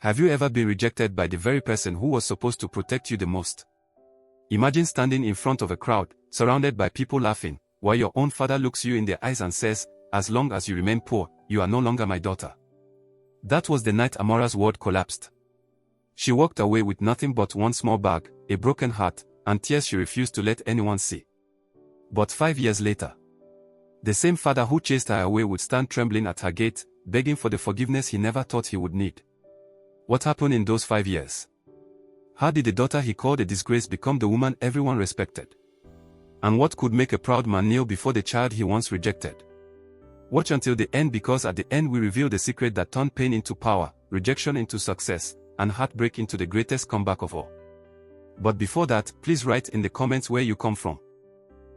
Have you ever been rejected by the very person who was supposed to protect you the most? Imagine standing in front of a crowd, surrounded by people laughing, while your own father looks you in the eyes and says, "As long as you remain poor, you are no longer my daughter." That was the night Amara's world collapsed. She walked away with nothing but one small bag, a broken heart, and tears she refused to let anyone see. But 5 years later, the same father who chased her away would stand trembling at her gate, begging for the forgiveness he never thought he would need. What happened in those 5 years? How did the daughter he called a disgrace become the woman everyone respected? And what could make a proud man kneel before the child he once rejected? Watch until the end, because at the end we reveal the secret that turned pain into power, rejection into success, and heartbreak into the greatest comeback of all. But before that, please write in the comments where you come from.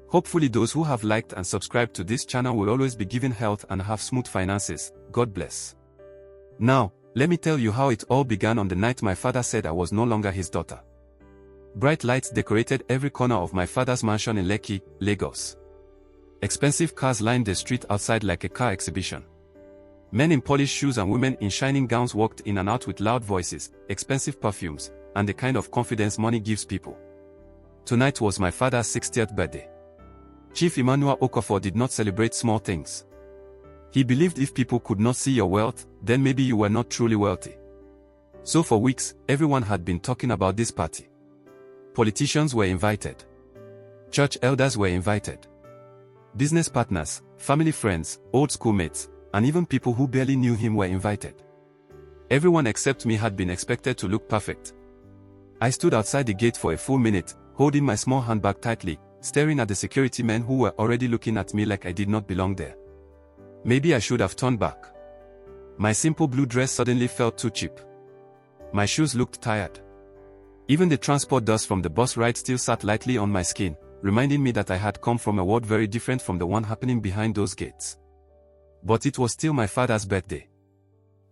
Hopefully those who have liked and subscribed to this channel will always be given health and have smooth finances. God bless. Now, let me tell you how it all began on the night my father said I was no longer his daughter. Bright lights decorated every corner of my father's mansion in Lekki, Lagos. Expensive cars lined the street outside like a car exhibition. Men in polished shoes and women in shining gowns walked in and out with loud voices, expensive perfumes, and the kind of confidence money gives people. Tonight was my father's 60th birthday. Chief Amara Okafor did not celebrate small things. He believed if people could not see your wealth, then maybe you were not truly wealthy. So for weeks, everyone had been talking about this party. Politicians were invited. Church elders were invited. Business partners, family friends, old schoolmates, and even people who barely knew him were invited. Everyone except me had been expected to look perfect. I stood outside the gate for a full minute, holding my small handbag tightly, staring at the security men who were already looking at me like I did not belong there. Maybe I should have turned back. My simple blue dress suddenly felt too cheap. My shoes looked tired. Even the transport dust from the bus ride still sat lightly on my skin, reminding me that I had come from a world very different from the one happening behind those gates. But it was still my father's birthday.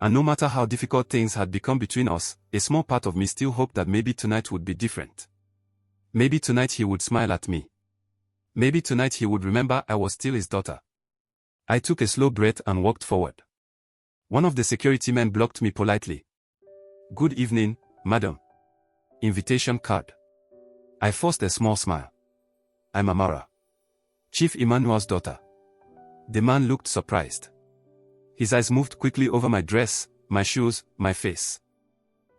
And no matter how difficult things had become between us, a small part of me still hoped that maybe tonight would be different. Maybe tonight he would smile at me. Maybe tonight he would remember I was still his daughter. I took a slow breath and walked forward. One of the security men blocked me politely. "Good evening, madam." Invitation card. I forced a small smile. "I'm Amara, Chief Emmanuel's daughter." The man looked surprised. His eyes moved quickly over my dress, my shoes, my face.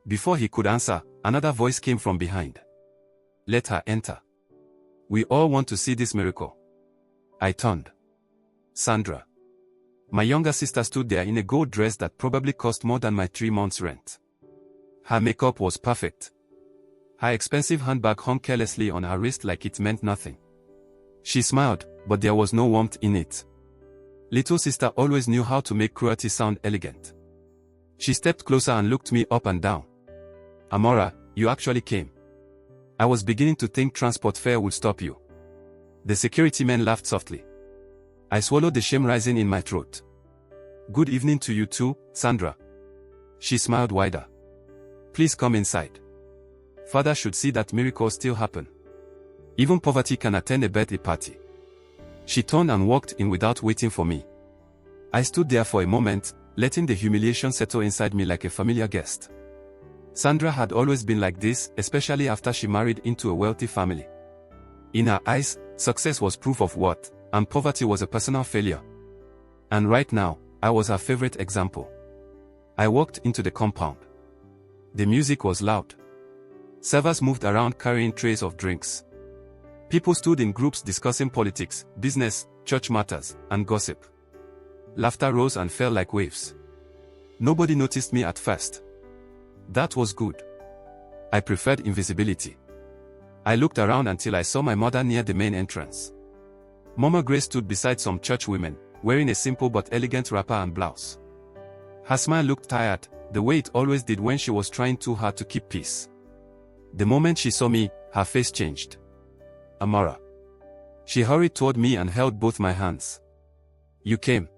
Before he could answer, another voice came from behind. "Let her enter. We all want to see this miracle." I turned. Sandra, my younger sister, stood there in a gold dress that probably cost more than my 3 months' rent. Her makeup was perfect. Her expensive handbag hung carelessly on her wrist like it meant nothing. She smiled, but there was no warmth in it. Little sister always knew how to make cruelty sound elegant. She stepped closer and looked me up and down. "Amara, you actually came. I was beginning to think transport fare would stop you." The security man laughed softly. I swallowed the shame rising in my throat. "Good evening to you too, Sandra." She smiled wider. "Please come inside. Father should see that miracles still happen. Even poverty can attend a birthday party." She turned and walked in without waiting for me. I stood there for a moment, letting the humiliation settle inside me like a familiar guest. Sandra had always been like this, especially after she married into a wealthy family. In her eyes, success was proof of worth, and poverty was a personal failure. And right now, I was her favorite example. I walked into the compound. The music was loud. Servers moved around carrying trays of drinks. People stood in groups discussing politics, business, church matters, and gossip. Laughter rose and fell like waves. Nobody noticed me at first. That was good. I preferred invisibility. I looked around until I saw my mother near the main entrance. Mama Grace stood beside some church women, wearing a simple but elegant wrapper and blouse. Her smile looked tired, the way it always did when she was trying too hard to keep peace. The moment she saw me, her face changed. "Amara." She hurried toward me and held both my hands. "You came."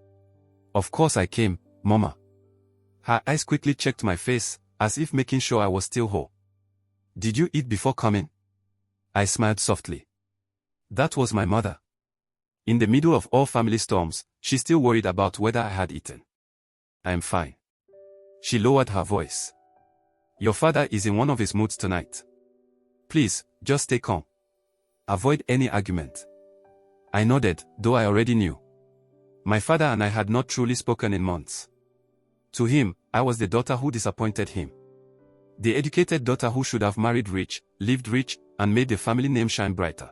"Of course I came, Mama." Her eyes quickly checked my face, as if making sure I was still whole. "Did you eat before coming?" I smiled softly. That was my mother. In the middle of all family storms, she still worried about whether I had eaten. "I am fine." She lowered her voice. Your father is in one of his moods tonight. Please, just stay calm. Avoid any argument. I nodded, though I already knew. My father and I had not truly spoken in months. To him, I was the daughter who disappointed him. The educated daughter who should have married rich, lived rich, and made the family name shine brighter.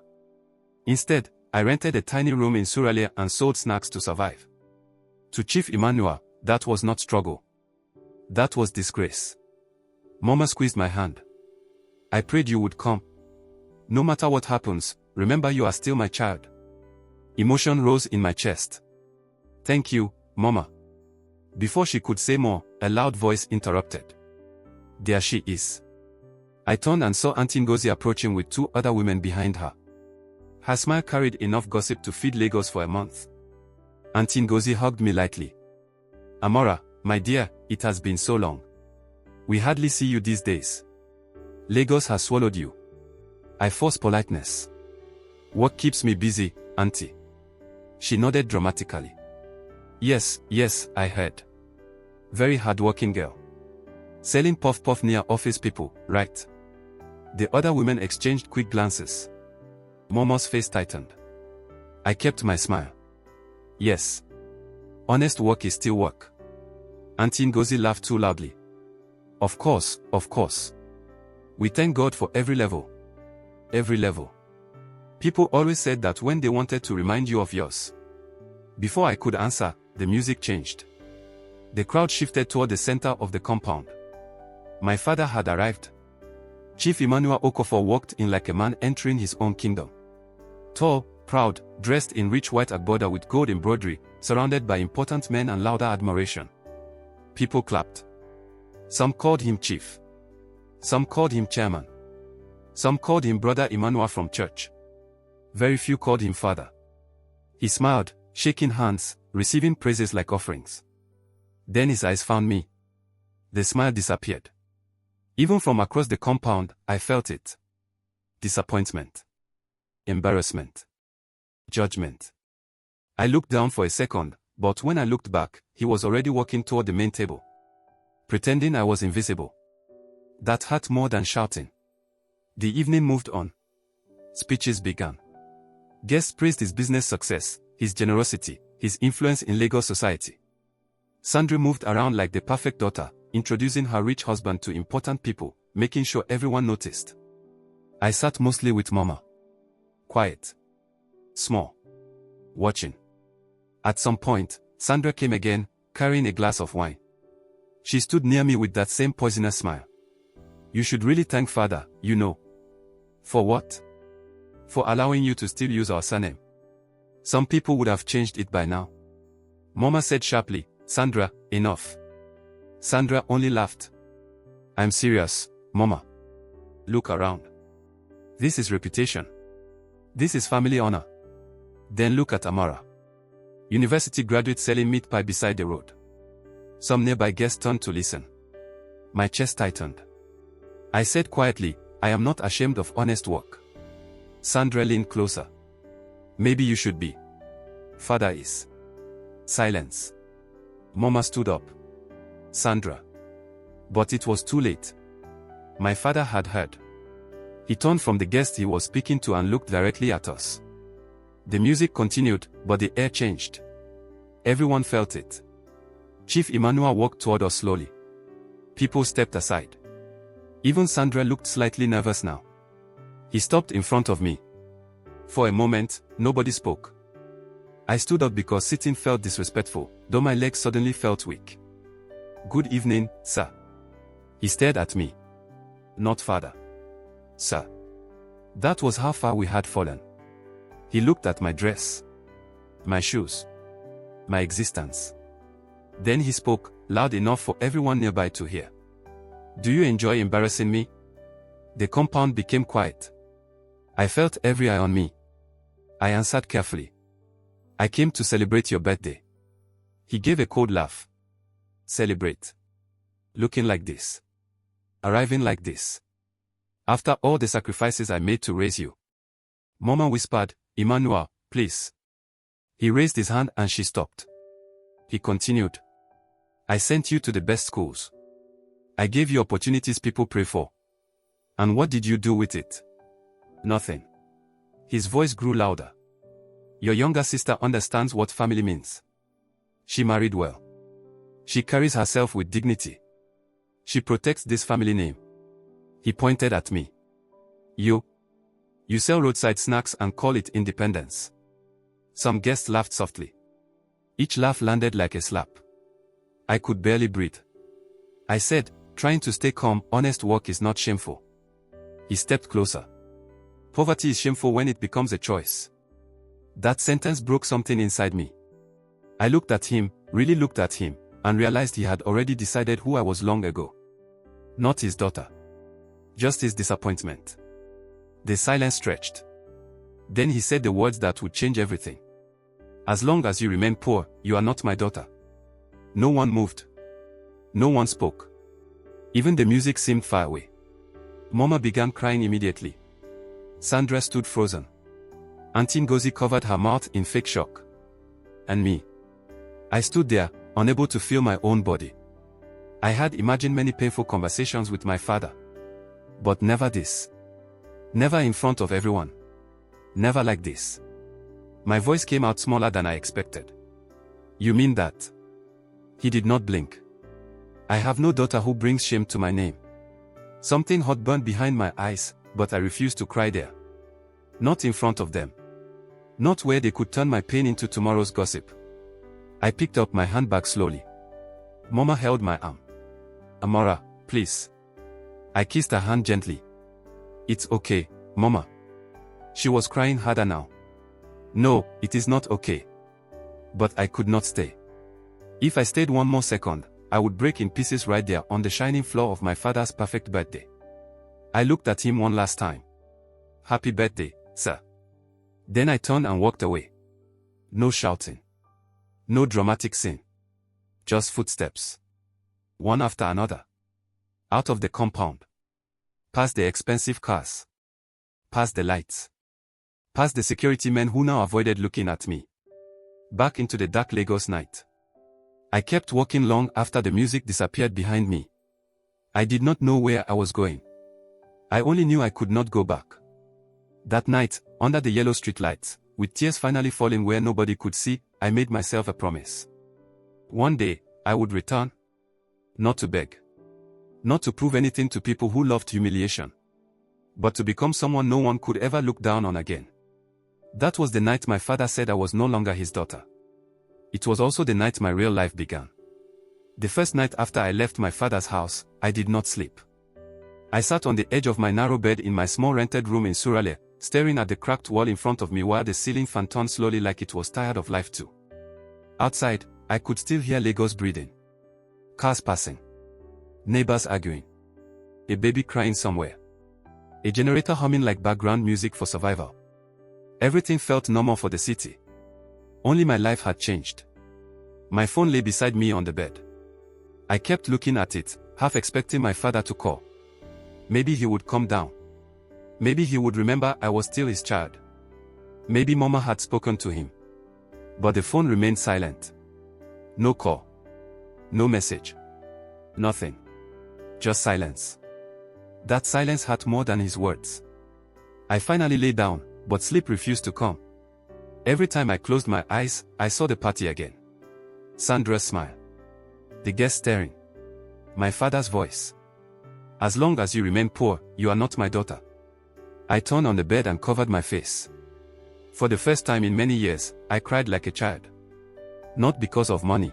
Instead, I rented a tiny room in Suralaya and sold snacks to survive. To Chief Emmanuel, that was not struggle. That was disgrace. Mama squeezed my hand. I prayed you would come. No matter what happens, remember you are still my child. Emotion rose in my chest. Thank you, Mama. Before she could say more, a loud voice interrupted. There she is. I turned and saw Auntie Ngozi approaching with 2 other women behind her. Her smile carried enough gossip to feed Lagos for a month. Auntie Ngozi hugged me lightly. Amara, my dear, it has been so long. We hardly see you these days. Lagos has swallowed you. I forced politeness. What keeps me busy, Auntie? She nodded dramatically. Yes, I heard. Very hardworking girl. Selling puff near office people, right? The other women exchanged quick glances. Momo's face tightened. I kept my smile. Yes. Honest work is still work. Auntie Ngozi laughed too loudly. Of course. We thank God for every level. Every level. People always said that when they wanted to remind you of yours. Before I could answer, the music changed. The crowd shifted toward the center of the compound. My father had arrived. Chief Amara Okafor walked in like a man entering his own kingdom. Tall, proud, dressed in rich white agbada with gold embroidery, surrounded by important men and louder admiration. People clapped. Some called him chief. Some called him chairman. Some called him brother Emmanuel from church. Very few called him father. He smiled, shaking hands, receiving praises like offerings. Then his eyes found me. The smile disappeared. Even from across the compound, I felt it. Disappointment. Embarrassment. Judgment. I looked down for a second, but when I looked back, he was already walking toward the main table. Pretending I was invisible. That hurt more than shouting. The evening moved on. Speeches began. Guests praised his business success, his generosity, his influence in Lagos society. Sandra moved around like the perfect daughter, introducing her rich husband to important people, making sure everyone noticed. I sat mostly with Mama. Quiet. Small. Watching. At some point, Sandra came again, carrying a glass of wine. She stood near me with that same poisonous smile. You should really thank Father, you know. For what? For allowing you to still use our surname. Some people would have changed it by now. Mama said sharply, Sandra, enough. Sandra only laughed. I'm serious, Mama. Look around. This is reputation. This is family honor. Then look at Amara. University graduate selling meat pie beside the road. Some nearby guests turned to listen. My chest tightened. I said quietly, I am not ashamed of honest work. Sandra leaned closer. Maybe you should be. Father is. Silence. Mama stood up. Sandra. But it was too late. My father had heard. He turned from the guest he was speaking to and looked directly at us. The music continued, but the air changed. Everyone felt it. Chief Emmanuel walked toward us slowly. People stepped aside. Even Sandra looked slightly nervous now. He stopped in front of me. For a moment, nobody spoke. I stood up because sitting felt disrespectful, though my legs suddenly felt weak. Good evening, sir. He stared at me. Not father. Sir. That was how far we had fallen. He looked at my dress. My shoes. My existence. Then he spoke, loud enough for everyone nearby to hear. Do you enjoy embarrassing me? The compound became quiet. I felt every eye on me. I answered carefully. I came to celebrate your birthday. He gave a cold laugh. Celebrate. Looking like this. Arriving like this. After all the sacrifices I made to raise you. Mama whispered, Emmanuel, please. He raised his hand and she stopped. He continued. I sent you to the best schools. I gave you opportunities people pray for. And what did you do with it? Nothing. His voice grew louder. Your younger sister understands what family means. She married well. She carries herself with dignity. She protects this family name. He pointed at me. You sell roadside snacks and call it independence. Some guests laughed softly. Each laugh landed like a slap. I could barely breathe. I said, trying to stay calm, honest work is not shameful. He stepped closer. Poverty is shameful when it becomes a choice. That sentence broke something inside me. I looked at him, really looked at him, and realized he had already decided who I was long ago. Not his daughter. Just his disappointment. The silence stretched. Then he said the words that would change everything. As long as you remain poor, you are not my daughter. No one moved. No one spoke. Even the music seemed far away. Mama began crying immediately. Sandra stood frozen. Auntie Ngozi covered her mouth in fake shock. And me. I stood there, unable to feel my own body. I had imagined many painful conversations with my father. But never this. Never in front of everyone. Never like this. My voice came out smaller than I expected. You mean that? He did not blink. I have no daughter who brings shame to my name. Something hot burned behind my eyes, but I refused to cry there. Not in front of them. Not where they could turn my pain into tomorrow's gossip. I picked up my handbag slowly. Mama held my arm. Amara, please. I kissed her hand gently. It's okay, Mama. She was crying harder now. No, it is not okay. But I could not stay. If I stayed one more second, I would break in pieces right there on the shining floor of my father's perfect birthday. I looked at him one last time. Happy birthday, sir. Then I turned and walked away. No shouting. No dramatic scene. Just footsteps. One after another. Out of the compound. Past the expensive cars. Past the lights. Past the security men who now avoided looking at me. Back into the dark Lagos night. I kept walking long after the music disappeared behind me. I did not know where I was going. I only knew I could not go back. That night, under the yellow streetlights, with tears finally falling where nobody could see, I made myself a promise. One day, I would return. Not to beg. Not to prove anything to people who loved humiliation. But to become someone no one could ever look down on again. That was the night my father said I was no longer his daughter. It was also the night my real life began. The first night after I left my father's house, I did not sleep. I sat on the edge of my narrow bed in my small rented room in Suraleh, staring at the cracked wall in front of me while the ceiling fan turned slowly like it was tired of life too. Outside, I could still hear Lagos breathing. Cars passing. Neighbors arguing. A baby crying somewhere. A generator humming like background music for survival. Everything felt normal for the city. Only my life had changed. My phone lay beside me on the bed. I kept looking at it, half expecting my father to call. Maybe he would come down. Maybe he would remember I was still his child. Maybe Mama had spoken to him. But the phone remained silent. No call. No message. Nothing. Just silence. That silence hurt more than his words. I finally lay down, but sleep refused to come. Every time I closed my eyes, I saw the party again. Sandra's smile. The guests staring. My father's voice. As long as you remain poor, you are not my daughter. I turned on the bed and covered my face. For the first time in many years, I cried like a child. Not because of money.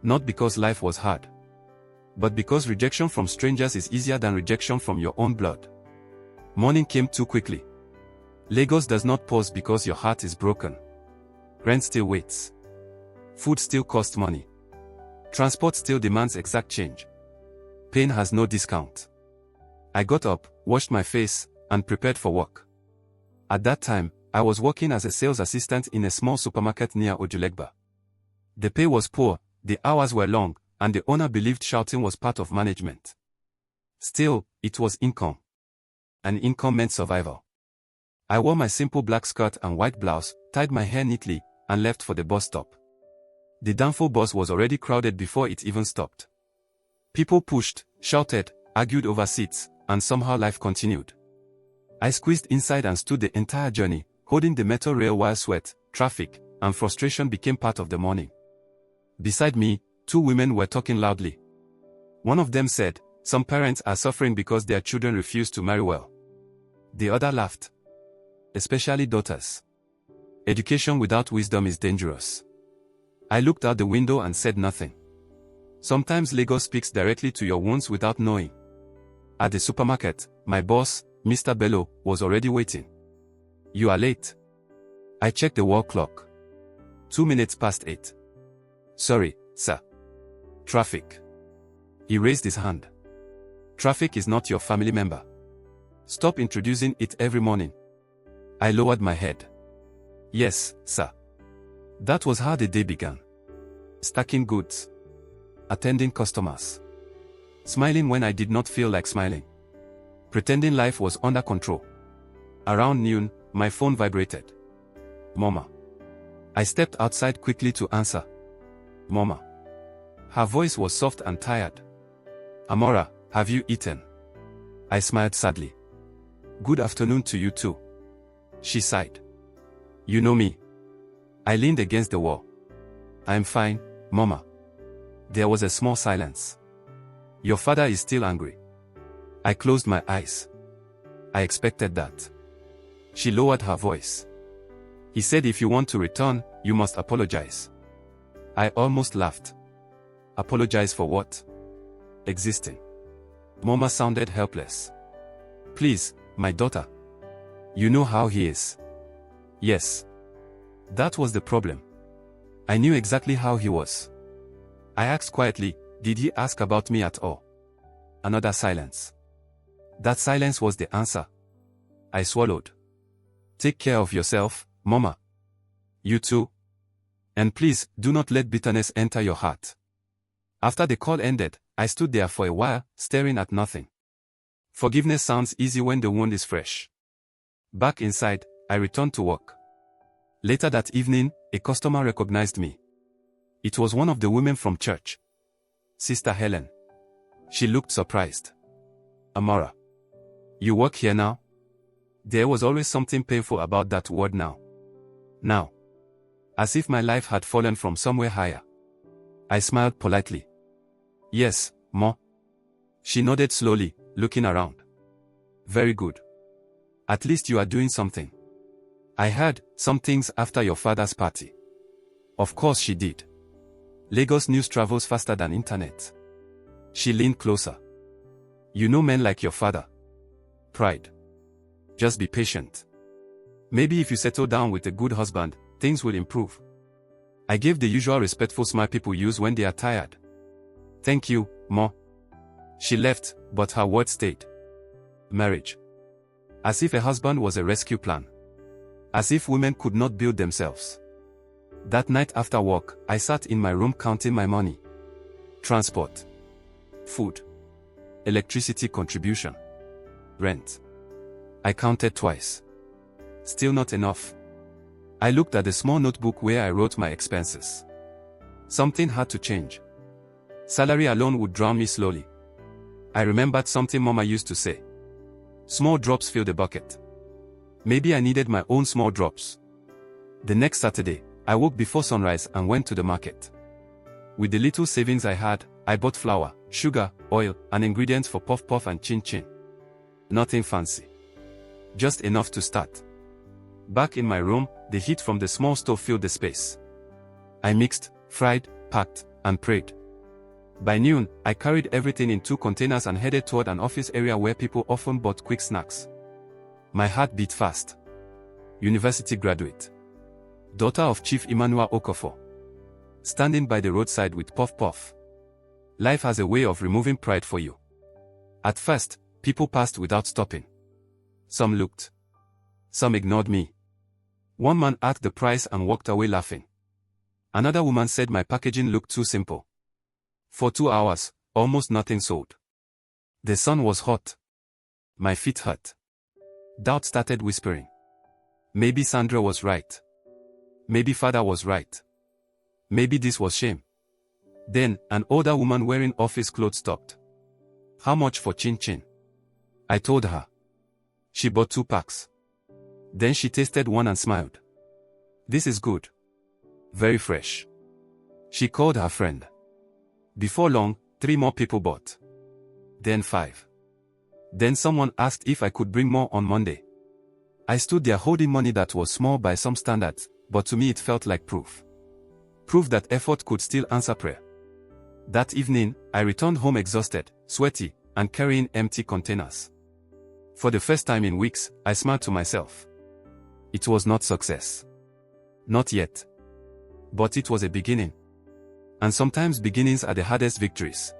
Not because life was hard. But because rejection from strangers is easier than rejection from your own blood. Morning came too quickly. Lagos does not pause because your heart is broken. Rent still waits. Food still costs money. Transport still demands exact change. Pain has no discount. I got up, washed my face, and prepared for work. At that time, I was working as a sales assistant in a small supermarket near Ojulegba. The pay was poor, the hours were long, and the owner believed shouting was part of management. Still, it was income. And income meant survival. I wore my simple black skirt and white blouse, tied my hair neatly, and left for the bus stop. The Danfo bus was already crowded before it even stopped. People pushed, shouted, argued over seats, and somehow life continued. I squeezed inside and stood the entire journey, holding the metal rail while sweat, traffic, and frustration became part of the morning. Beside me, two women were talking loudly. One of them said, "Some parents are suffering because their children refuse to marry well." The other laughed. "Especially daughters. Education without wisdom is dangerous." I looked out the window and said nothing. Sometimes Lagos speaks directly to your wounds without knowing. At the supermarket, my boss, Mr. Bello, was already waiting. "You are late." I checked the wall clock. 2 minutes past 8. "Sorry, sir. Traffic." He raised his hand. "Traffic is not your family member. Stop introducing it every morning." I lowered my head. "Yes, sir." That was how the day began. Stacking goods. Attending customers. Smiling when I did not feel like smiling. Pretending life was under control. Around noon, my phone vibrated. "Mama." I stepped outside quickly to answer. "Mama." Her voice was soft and tired. "Amara, have you eaten?" I smiled sadly. "Good afternoon to you too." She sighed. "You know me." I leaned against the wall. "I'm fine, Mama." There was a small silence. "Your father is still angry." I closed my eyes. I expected that. She lowered her voice. "He said if you want to return, you must apologize." I almost laughed. Apologize for what? Existing. Mama sounded helpless. "Please, my daughter. You know how he is." Yes. That was the problem. I knew exactly how he was. I asked quietly, "Did he ask about me at all?" Another silence. That silence was the answer. I swallowed. "Take care of yourself, Mama. You too. And please, do not let bitterness enter your heart." After the call ended, I stood there for a while, staring at nothing. Forgiveness sounds easy when the wound is fresh. Back inside, I returned to work. Later that evening, a customer recognized me. It was one of the women from church. Sister Helen. She looked surprised. "Amara. You work here now?" There was always something painful about that word now. Now. As if my life had fallen from somewhere higher. I smiled politely. "Yes, Ma." She nodded slowly, looking around. "Very good. At least you are doing something. I heard some things after your father's party." Of course she did. Lagos news travels faster than internet. She leaned closer. "You know men like your father. Pride. Just be patient. Maybe if you settle down with a good husband, things will improve." I gave the usual respectful smile people use when they are tired. "Thank you, Ma." She left, but her words stayed. Marriage. As if a husband was a rescue plan. As if women could not build themselves. That night after work, I sat in my room counting my money. Transport. Food. Electricity contribution. Rent. I counted twice. Still not enough. I looked at the small notebook where I wrote my expenses. Something had to change. Salary alone would drown me slowly. I remembered something Mama used to say. Small drops fill the bucket. Maybe I needed my own small drops. The next Saturday, I woke before sunrise and went to the market. With the little savings I had, I bought flour, sugar, oil, and ingredients for puff puff and chin chin. Nothing fancy. Just enough to start. Back in my room, the heat from the small stove filled the space. I mixed, fried, packed, and prayed. By noon, I carried everything in 2 containers and headed toward an office area where people often bought quick snacks. My heart beat fast. University graduate. Daughter of Chief Amara Okafor. Standing by the roadside with puff puff. Life has a way of removing pride for you. At first, people passed without stopping. Some looked. Some ignored me. One man asked the price and walked away laughing. Another woman said my packaging looked too simple. For 2 hours, almost nothing sold. The sun was hot. My feet hurt. Doubt started whispering. Maybe Sandra was right. Maybe father was right. Maybe this was shame. Then, an older woman wearing office clothes stopped. How much for chin chin? I told her. She bought 2 packs. Then she tasted one and smiled. This is good. Very fresh. She called her friend. Before long, 3 more people bought. Then 5. Then someone asked if I could bring more on Monday. I stood there holding money that was small by some standards, but to me it felt like proof. Proof that effort could still answer prayer. That evening, I returned home exhausted, sweaty, and carrying empty containers. For the first time in weeks, I smiled to myself. It was not success. Not yet. But it was a beginning. And sometimes beginnings are the hardest victories.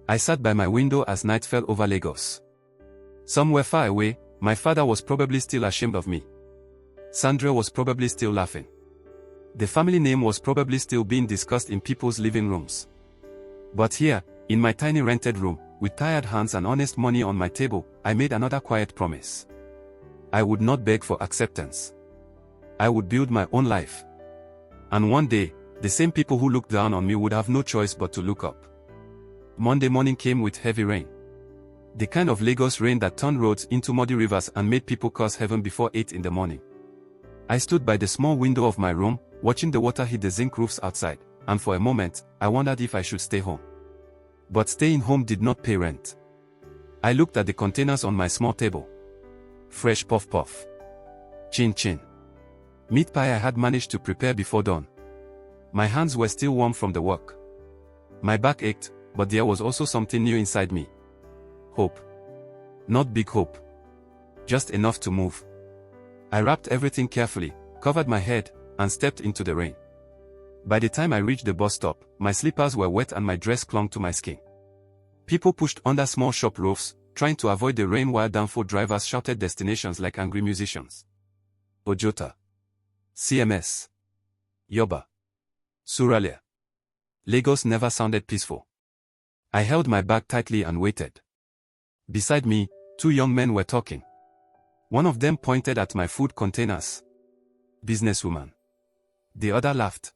I sat by my window as night fell over Lagos. Somewhere far away, my father was probably still ashamed of me. Sandra was probably still laughing. The family name was probably still being discussed in people's living rooms. But here, in my tiny rented room, with tired hands and honest money on my table, I made another quiet promise. I would not beg for acceptance. I would build my own life. And one day, the same people who looked down on me would have no choice but to look up. Monday morning came with heavy rain. The kind of Lagos rain that turned roads into muddy rivers and made people curse heaven before 8 in the morning. I stood by the small window of my room, watching the water hit the zinc roofs outside, and for a moment, I wondered if I should stay home. But staying home did not pay rent. I looked at the containers on my small table. Fresh puff puff. Chin chin. Meat pie I had managed to prepare before dawn. My hands were still warm from the work. My back ached, but there was also something new inside me. Hope. Not big hope. Just enough to move. I wrapped everything carefully, covered my head, and stepped into the rain. By the time I reached the bus stop, my slippers were wet and my dress clung to my skin. People pushed under small shop roofs, trying to avoid the rain while downfall drivers shouted destinations like angry musicians. Ojota. CMS. Yoba. Suralia. Lagos never sounded peaceful. I held my bag tightly and waited. Beside me, 2 young men were talking. One of them pointed at my food containers. Businesswoman. The other laughed.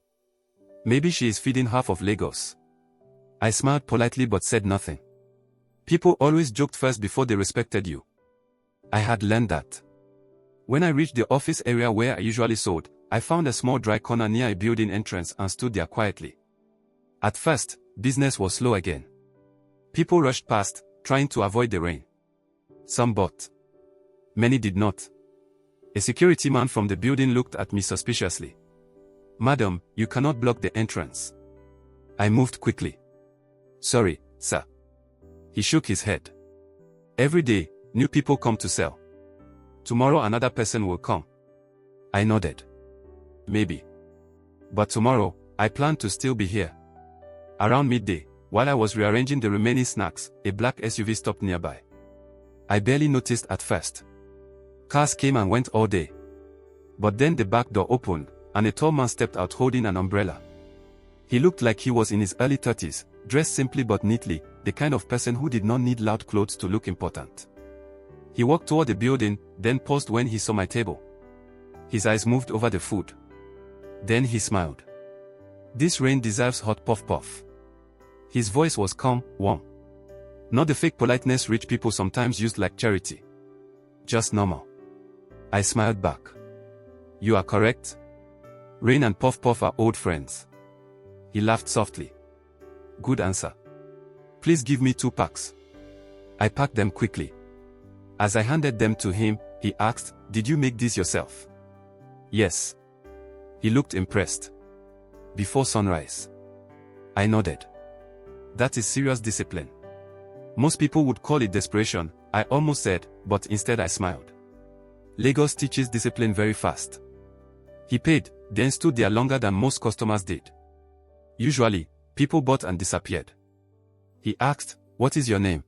Maybe she is feeding half of Lagos. I smiled politely but said nothing. People always joked first before they respected you. I had learned that. When I reached the office area where I usually sold, I found a small dry corner near a building entrance and stood there quietly. At first, business was slow again. People rushed past, trying to avoid the rain. Some bought. Many did not. A security man from the building looked at me suspiciously. Madam, you cannot block the entrance. I moved quickly. Sorry, sir. He shook his head. Every day, new people come to sell. Tomorrow another person will come. I nodded. Maybe. But tomorrow, I plan to still be here. Around midday, while I was rearranging the remaining snacks, a black SUV stopped nearby. I barely noticed at first. Cars came and went all day. But then the back door opened, and a tall man stepped out holding an umbrella. He looked like he was in his early 30s, dressed simply but neatly, the kind of person who did not need loud clothes to look important. He walked toward the building, then paused when he saw my table. His eyes moved over the food. Then he smiled. This rain deserves hot puff puff. His voice was calm, warm. Not the fake politeness rich people sometimes used like charity. Just normal. I smiled back. You are correct. Rain and puff puff are old friends. He laughed softly. Good answer. Please give me 2 packs. I packed them quickly. As I handed them to him, he asked, did you make this yourself? Yes. He looked impressed. Before sunrise. I nodded. That is serious discipline. Most people would call it desperation, I almost said, but instead I smiled. Lagos teaches discipline very fast. He paid, then stood there longer than most customers did. Usually, people bought and disappeared. He asked, what is your name?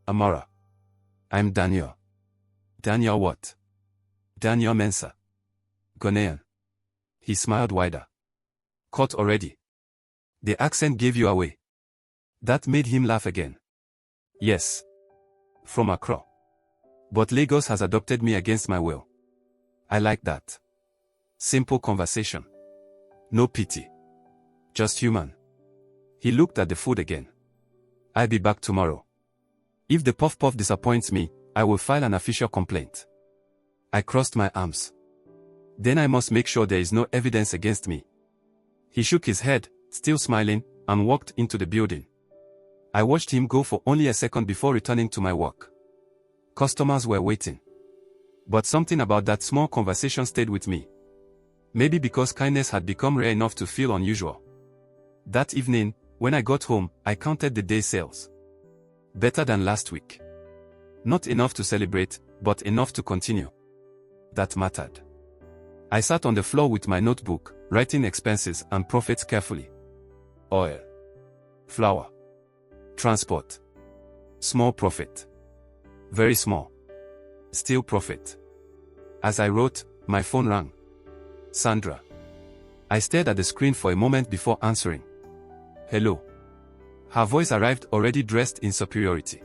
Amara. I'm Daniel. Daniel what? Daniel Mensah. Ghanaian. He smiled wider. Caught already. The accent gave you away. That made him laugh again. Yes. From Accra. But Lagos has adopted me against my will. I like that. Simple conversation. No pity. Just human. He looked at the food again. I'll be back tomorrow. If the puff puff disappoints me, I will file an official complaint. I crossed my arms. Then I must make sure there is no evidence against me. He shook his head, still smiling, and walked into the building. I watched him go for only a second before returning to my work. Customers were waiting. But something about that small conversation stayed with me. Maybe because kindness had become rare enough to feel unusual. That evening, when I got home, I counted the day's sales. Better than last week. Not enough to celebrate, but enough to continue. That mattered. I sat on the floor with my notebook, writing expenses and profits carefully. Oil. Flour. Transport. Small profit. Very small. Still profit. As I wrote, my phone rang. Sandra. I stared at the screen for a moment before answering. Hello. Her voice arrived already dressed in superiority.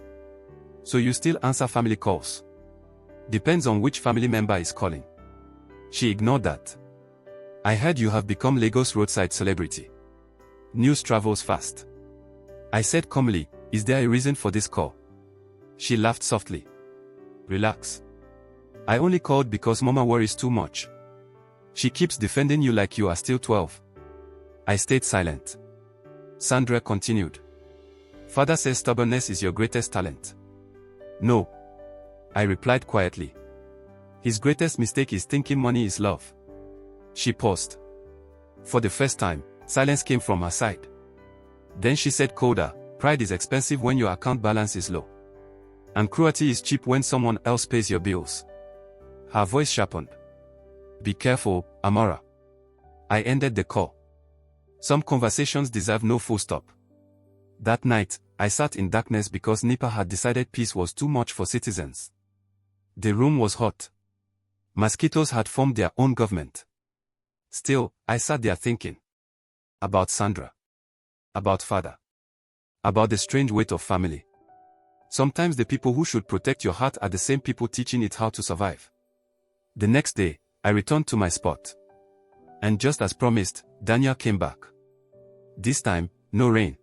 So you still answer family calls? Depends on which family member is calling. She ignored that. I heard you have become Lagos roadside celebrity. News travels fast. I said calmly, is there a reason for this call? She laughed softly. Relax. I only called because Mama worries too much. She keeps defending you like you are still 12. I stayed silent. Sandra continued. Father says stubbornness is your greatest talent. No. I replied quietly. His greatest mistake is thinking money is love. She paused. For the first time, silence came from her side. Then she said colder, pride is expensive when your account balance is low. And cruelty is cheap when someone else pays your bills. Her voice sharpened. Be careful, Amara. I ended the call. Some conversations deserve no full stop. That night, I sat in darkness because NEPA had decided peace was too much for citizens. The room was hot. Mosquitoes had formed their own government. Still, I sat there thinking. About Sandra. About father. About the strange weight of family. Sometimes the people who should protect your heart are the same people teaching it how to survive. The next day, I returned to my spot. And just as promised, Daniel came back. This time, no rain.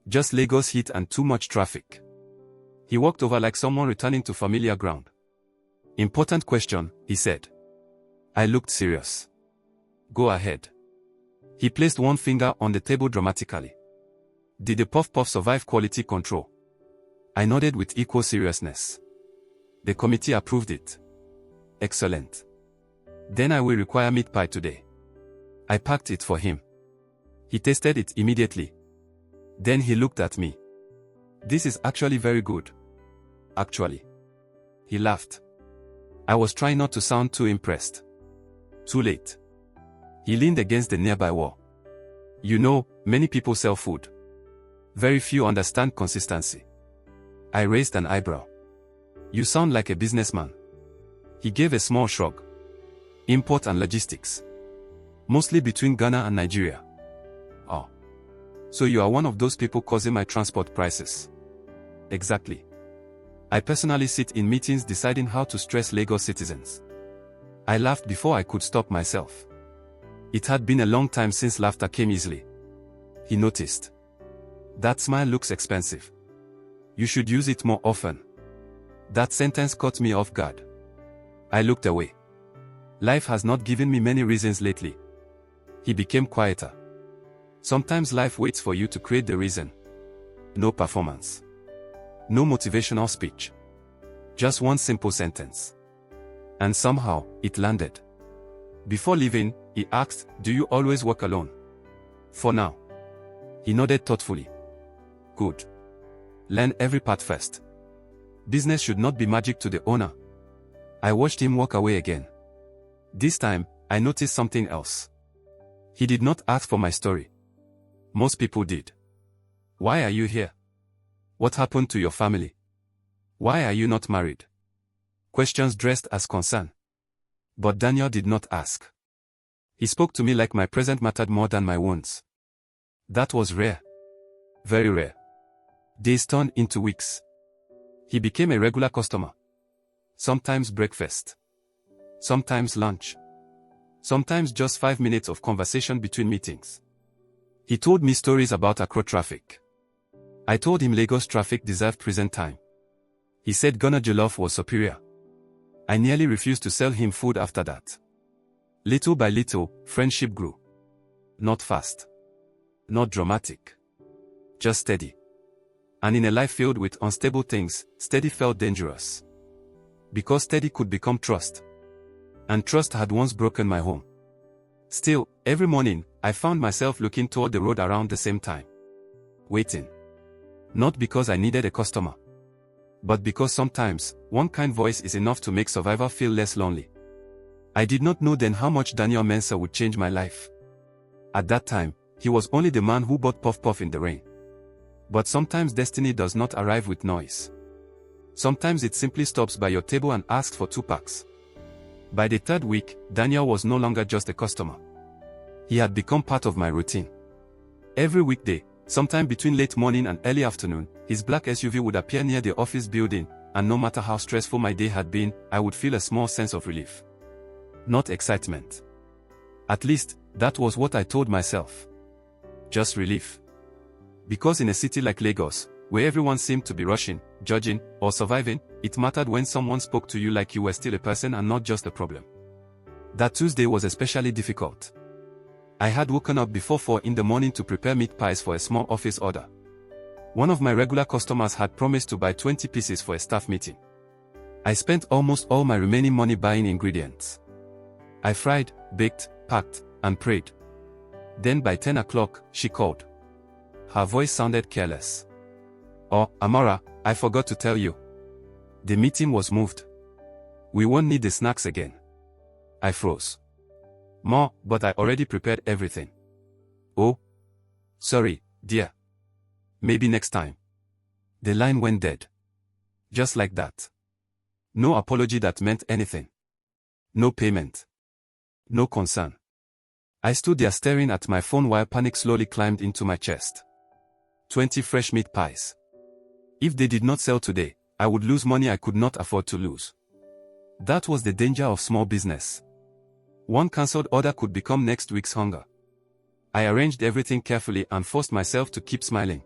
Just Lagos heat and too much traffic. He walked over like someone returning to familiar ground. Important question, he said. I looked serious. Go ahead. He placed one finger on the table dramatically. Did the puff puff survive quality control? I nodded with equal seriousness. The committee approved it. Excellent. Then I will require meat pie today. I packed it for him. He tasted it immediately. Then he looked at me. This is actually very good. Actually. He laughed. I was trying not to sound too impressed. Too late. He leaned against the nearby wall. You know, many people sell food. Very few understand consistency. I raised an eyebrow. You sound like a businessman. He gave a small shrug. Import and logistics. Mostly between Ghana and Nigeria. Oh. So you are one of those people causing my transport prices. Exactly. I personally sit in meetings deciding how to stress Lagos citizens. I laughed before I could stop myself. It had been a long time since laughter came easily. He noticed. That smile looks expensive. You should use it more often. That sentence caught me off guard. I looked away. Life has not given me many reasons lately. He became quieter. Sometimes life waits for you to create the reason. No performance. No motivational speech. Just one simple sentence. And somehow, it landed. Before leaving, he asked, do you always work alone? For now. He nodded thoughtfully. Good. Learn every part first. Business should not be magic to the owner. I watched him walk away again. This time, I noticed something else. He did not ask for my story. Most people did. Why are you here? What happened to your family? Why are you not married? Questions dressed as concern. But Daniel did not ask. He spoke to me like my present mattered more than my wounds. That was rare. Very rare. Days turned into weeks. He became a regular customer. Sometimes breakfast. Sometimes lunch. Sometimes just 5 minutes of conversation between meetings. He told me stories about Accra traffic. I told him Lagos traffic deserved prison time. He said Ghana jollof was superior. I nearly refused to sell him food after that. Little by little, friendship grew. Not fast. Not dramatic. Just steady. And in a life filled with unstable things, steady felt dangerous. Because steady could become trust. And trust had once broken my home. Still, every morning, I found myself looking toward the road around the same time. Waiting. Not because I needed a customer. But because sometimes, one kind voice is enough to make survivor feel less lonely. I did not know then how much Daniel Mensah would change my life. At that time, he was only the man who bought Puff Puff in the rain. But sometimes destiny does not arrive with noise. Sometimes it simply stops by your table and asks for 2 packs. By the 3rd week, Daniel was no longer just a customer. He had become part of my routine. Every weekday, sometime between late morning and early afternoon, his black SUV would appear near the office building, and no matter how stressful my day had been, I would feel a small sense of relief. Not excitement. At least, that was what I told myself. Just relief. Because in a city like Lagos, where everyone seemed to be rushing, judging, or surviving, it mattered when someone spoke to you like you were still a person and not just a problem. That Tuesday was especially difficult. I had woken up before 4 in the morning to prepare meat pies for a small office order. One of my regular customers had promised to buy 20 pieces for a staff meeting. I spent almost all my remaining money buying ingredients. I fried, baked, packed, and prayed. Then by 10 o'clock, she called. Her voice sounded careless. "Oh, Amara, I forgot to tell you. The meeting was moved. We won't need the snacks again." I froze. "Ma, but I already prepared everything." "Oh? Sorry, dear. Maybe next time." The line went dead. Just like that. No apology that meant anything. No payment. No concern. I stood there staring at my phone while panic slowly climbed into my chest. 20 fresh meat pies. If they did not sell today, I would lose money I could not afford to lose. That was the danger of small business. One cancelled order could become next week's hunger. I arranged everything carefully and forced myself to keep smiling.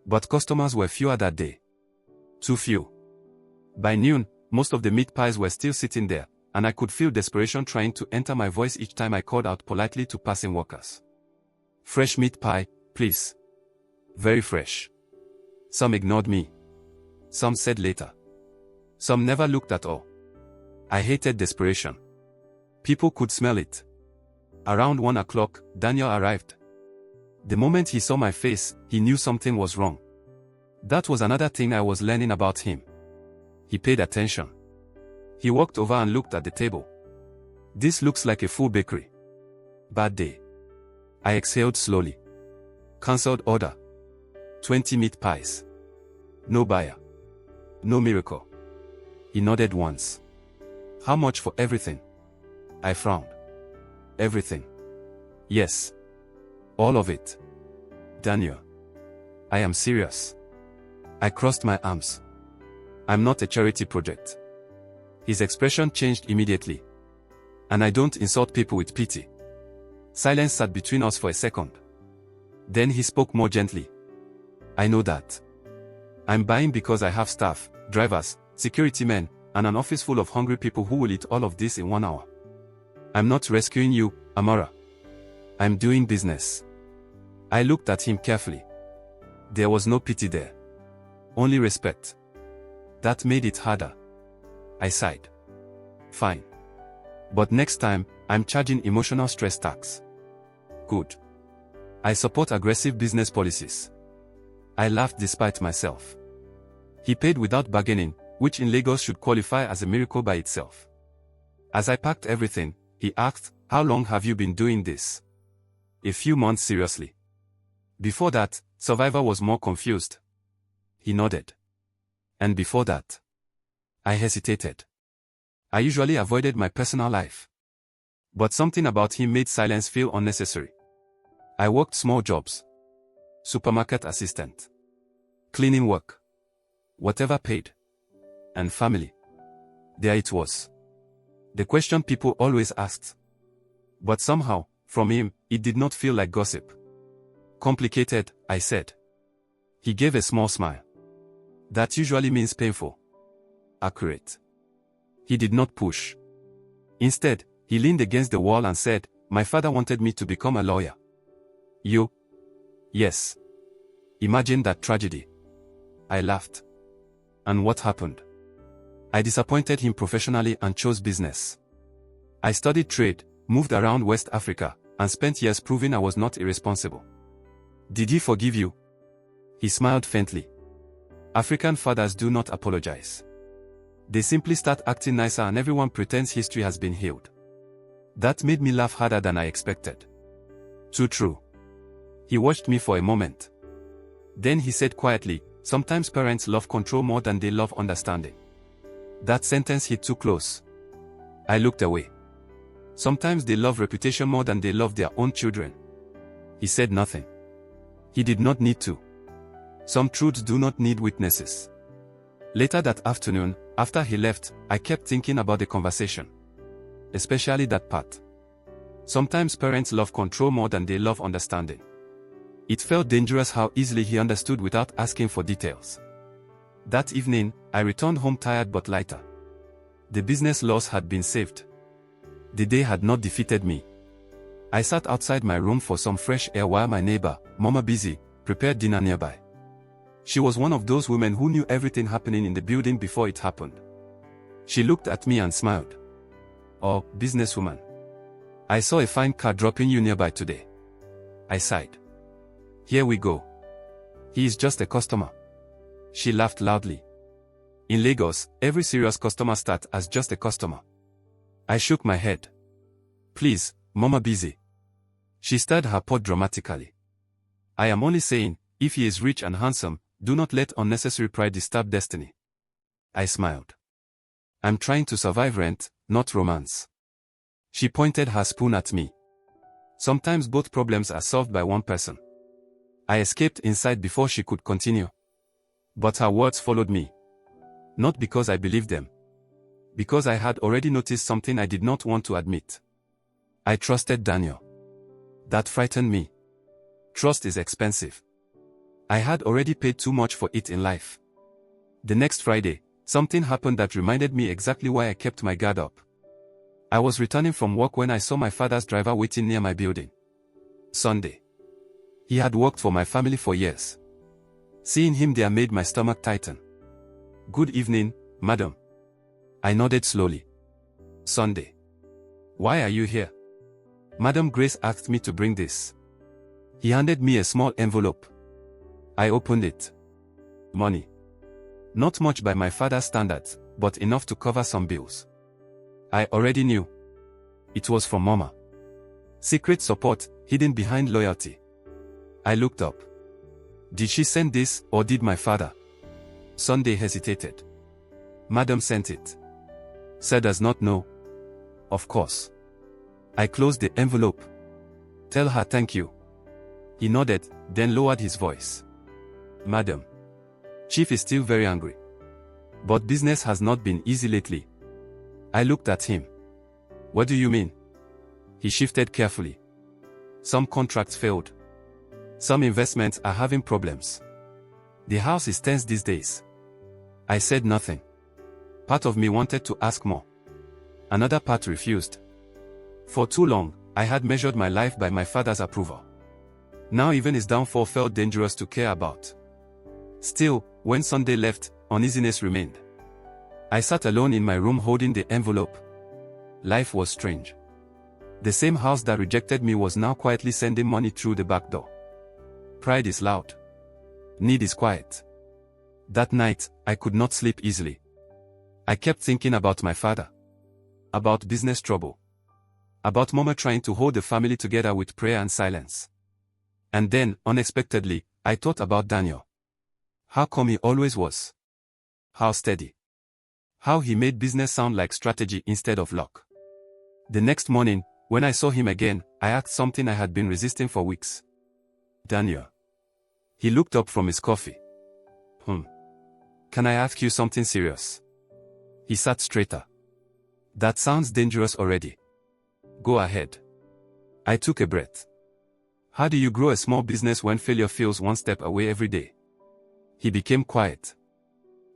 But customers were fewer that day. Too few. By noon, most of the meat pies were still sitting there, and I could feel desperation trying to enter my voice each time I called out politely to passing workers. "Fresh meat pie, please." Very fresh. Some ignored me. Some said later. Some never looked at all. I hated desperation. People could smell it. Around 1 o'clock, Daniel arrived. The moment he saw my face, he knew something was wrong. That was another thing I was learning about him. He paid attention. He walked over and looked at the table. "This looks like a full bakery. Bad day." I exhaled slowly. Cancelled order. 20 meat pies. No buyer. No miracle. He nodded once. "How much for everything?" I frowned. "Everything. Yes. All of it." "Daniel. I am serious." I crossed my arms. "I'm not a charity project." His expression changed immediately. "And I don't insult people with pity." Silence sat between us for a second. Then he spoke more gently. "I know that. I'm buying because I have staff, drivers, security men, and an office full of hungry people who will eat all of this in 1 hour. I'm not rescuing you, Amara. I'm doing business." I looked at him carefully. There was no pity there. Only respect. That made it harder. I sighed. "Fine. But next time, I'm charging emotional stress tax." "Good. I support aggressive business policies." I laughed despite myself. He paid without bargaining, which in Lagos should qualify as a miracle by itself. As I packed everything, he asked, "How long have you been doing this?" "A few months seriously." Before that, Survivor was more confused. He nodded. "And before that?" I hesitated. I usually avoided my personal life. But something about him made silence feel unnecessary. I worked small jobs. Supermarket assistant. Cleaning work. Whatever paid. And family. There it was. The question people always asked. But somehow, from him, it did not feel like gossip. "Complicated," I said. He gave a small smile. "That usually means painful." accurate. He did not push. Instead, he leaned against the wall and said, "My father wanted me to become a lawyer." You? Yes. Imagine that tragedy. I laughed. And what happened? I disappointed him professionally and chose business. I studied trade, moved around West Africa, and spent years proving I was not irresponsible. Did he forgive you? He smiled faintly. African fathers do not apologize. They simply start acting nicer and everyone pretends history has been healed. That made me laugh harder than I expected. Too true. He watched me for a moment. Then he said quietly, "Sometimes parents love control more than they love understanding." That sentence hit too close. I looked away. Sometimes they love reputation more than they love their own children. He said nothing. He did not need to. Some truths do not need witnesses. Later that afternoon, after he left, I kept thinking about the conversation. Especially that part. Sometimes parents love control more than they love understanding. It felt dangerous how easily he understood without asking for details. That evening, I returned home tired but lighter. The business loss had been saved. The day had not defeated me. I sat outside my room for some fresh air while my neighbor, Mama Busy, prepared dinner nearby. She was one of those women who knew everything happening in the building before it happened. She looked at me and smiled. "Oh, businesswoman. I saw a fine car dropping you nearby today." I sighed. "Here we go. He is just a customer." She laughed loudly. In Lagos, every serious customer starts as just a customer. I shook my head. "Please, Mama Busy." She stirred her pot dramatically. "I am only saying, if he is rich and handsome, do not let unnecessary pride disturb destiny." I smiled. "I'm trying to survive rent, not romance." She pointed her spoon at me. "Sometimes both problems are solved by one person." I escaped inside before she could continue. But her words followed me. Not because I believed them. Because I had already noticed something I did not want to admit. I trusted Daniel. That frightened me. Trust is expensive. I had already paid too much for it in life. The next Friday, something happened that reminded me exactly why I kept my guard up. I was returning from work when I saw my father's driver waiting near my building. Sunday. He had worked for my family for years. Seeing him there made my stomach tighten. "Good evening, madam." I nodded slowly. "Sunday. Why are you here?" "Madam Grace asked me to bring this." He handed me a small envelope. I opened it. Money. Not much by my father's standards, but enough to cover some bills. I already knew. It was from Mama. Secret support, hidden behind loyalty. I looked up. Did she send this, or did my father? Sunday hesitated. "Madam sent it." Said does not know. "Of course." I closed the envelope. "Tell her thank you." He nodded, then lowered his voice. "Madam. Chief is still very angry. But business has not been easy lately." I looked at him. "What do you mean?" He shifted carefully. "Some contracts failed. Some investments are having problems. The house is tense these days." I said nothing. Part of me wanted to ask more. Another part refused. For too long, I had measured my life by my father's approval. Now even his downfall felt dangerous to care about. Still, when Sunday left, uneasiness remained. I sat alone in my room holding the envelope. Life was strange. The same house that rejected me was now quietly sending money through the back door. Pride is loud. Need is quiet. That night, I could not sleep easily. I kept thinking about my father. About business trouble. About Mama trying to hold the family together with prayer and silence. And then, unexpectedly, I thought about Daniel. How come he always was? How steady. How he made business sound like strategy instead of luck. The next morning, when I saw him again, I asked something I had been resisting for weeks. "Daniel." He looked up from his coffee. "Can I ask you something serious?" He sat straighter. "That sounds dangerous already." "Go ahead." I took a breath. "How do you grow a small business when failure feels one step away every day?" He became quiet.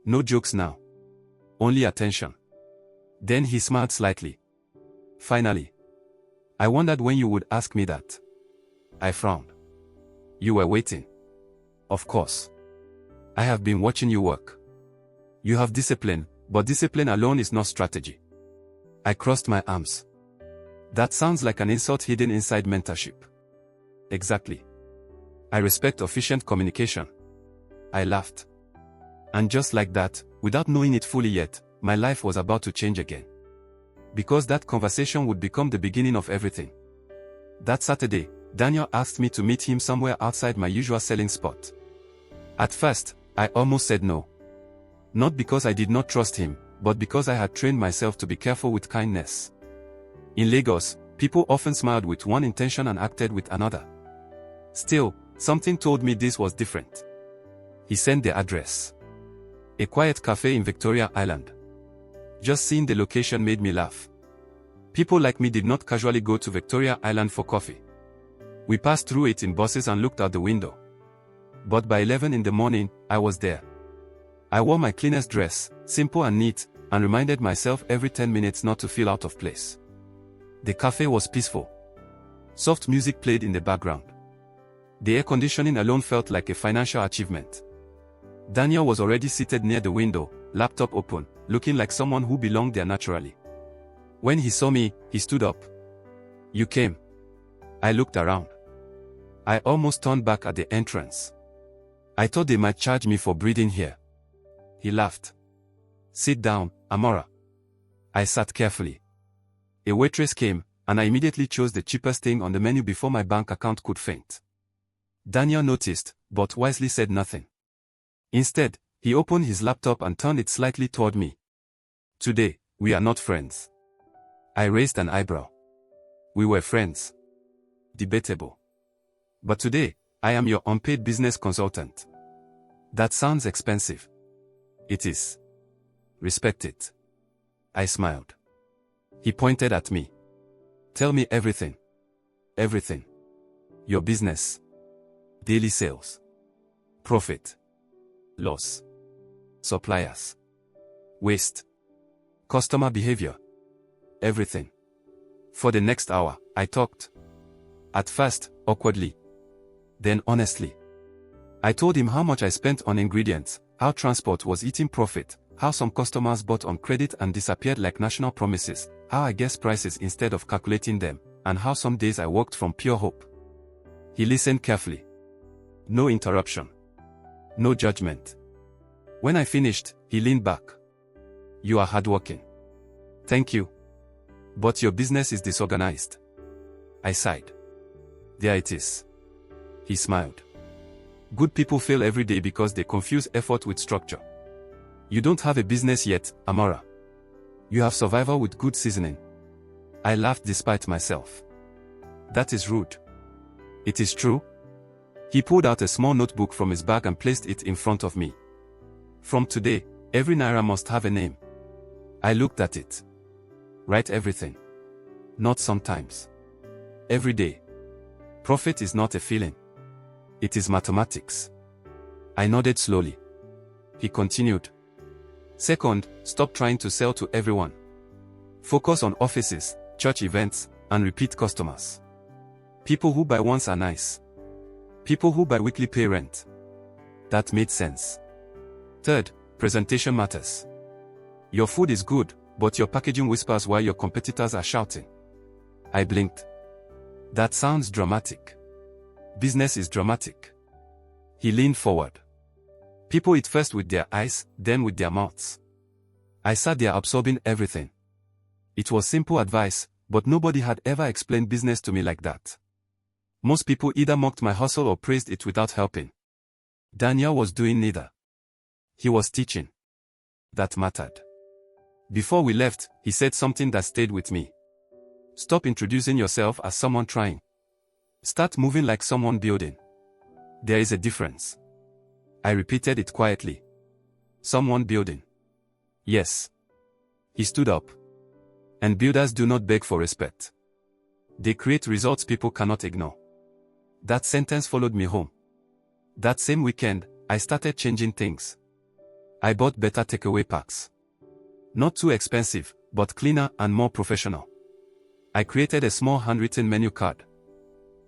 "No jokes now. only attention. Then he smiled slightly. Finally. I wondered when you would ask me that. I frowned. You were waiting. Of course. I have been watching you work. You have discipline, but discipline alone is not strategy. I crossed my arms. That sounds like an insult hidden inside mentorship. Exactly. I respect efficient communication. I laughed. And just like that, without knowing it fully yet, my life was about to change again. Because that conversation would become the beginning of everything. That Saturday, Daniel asked me to meet him somewhere outside my usual selling spot. At first, I almost said no. Not because I did not trust him, but because I had trained myself to be careful with kindness. In Lagos, people often smiled with one intention and acted with another. Still, something told me this was different. He sent the address. A quiet cafe in Victoria Island. Just seeing the location made me laugh. People like me did not casually go to Victoria Island for coffee. We passed through it in buses and looked out the window. But by 11 in the morning, I was there. I wore my cleanest dress, simple and neat, and reminded myself every 10 minutes not to feel out of place. The cafe was peaceful. Soft music played in the background. The air conditioning alone felt like a financial achievement. Daniel was already seated near the window, laptop open, looking like someone who belonged there naturally. When he saw me, he stood up. You came. I looked around. I almost turned back at the entrance. I thought they might charge me for breathing here. He laughed. Sit down, Amara. I sat carefully. A waitress came, and I immediately chose the cheapest thing on the menu before my bank account could faint. Daniel noticed, but wisely said nothing. Instead, he opened his laptop and turned it slightly toward me. Today, we are not friends. I raised an eyebrow. We were friends. Debatable. But today, I am your unpaid business consultant. That sounds expensive. It is. Respect it. I smiled. He pointed at me. Tell me everything. Everything. Your business. Daily sales. Profit. Loss. Suppliers. Waste. Customer behavior. Everything. For the next hour, I talked. At first, awkwardly. Then honestly. I told him how much I spent on ingredients, how transport was eating profit, how some customers bought on credit and disappeared like national promises, how I guessed prices instead of calculating them, and how some days I worked from pure hope. He listened carefully. No interruption. No judgment. When I finished, he leaned back. You are hardworking. Thank you. But your business is disorganized. I sighed. There it is. He smiled. Good people fail every day because they confuse effort with structure. You don't have a business yet, Amara. You have survival with good seasoning. I laughed despite myself. That is rude. It is true. He pulled out a small notebook from his bag and placed it in front of me. From today, every naira must have a name. I looked at it. Write everything. Not sometimes. Every day. Profit is not a feeling. It is mathematics. I nodded slowly. He continued. Second, stop trying to sell to everyone. Focus on offices, church events, and repeat customers. People who buy once are nice. People who buy weekly pay rent. That made sense. Third, presentation matters. Your food is good, but your packaging whispers while your competitors are shouting. I blinked. That sounds dramatic. Business is dramatic. He leaned forward. People eat first with their eyes, then with their mouths. I sat there absorbing everything. It was simple advice, but nobody had ever explained business to me like that. Most people either mocked my hustle or praised it without helping. Daniel was doing neither. He was teaching. That mattered. Before we left, he said something that stayed with me. Stop introducing yourself as someone trying. Start moving like someone building. There is a difference. I repeated it quietly. Someone building. Yes. He stood up. And builders do not beg for respect. They create results people cannot ignore. That sentence followed me home. That same weekend, I started changing things. I bought better takeaway packs. Not too expensive, but cleaner and more professional. I created a small handwritten menu card.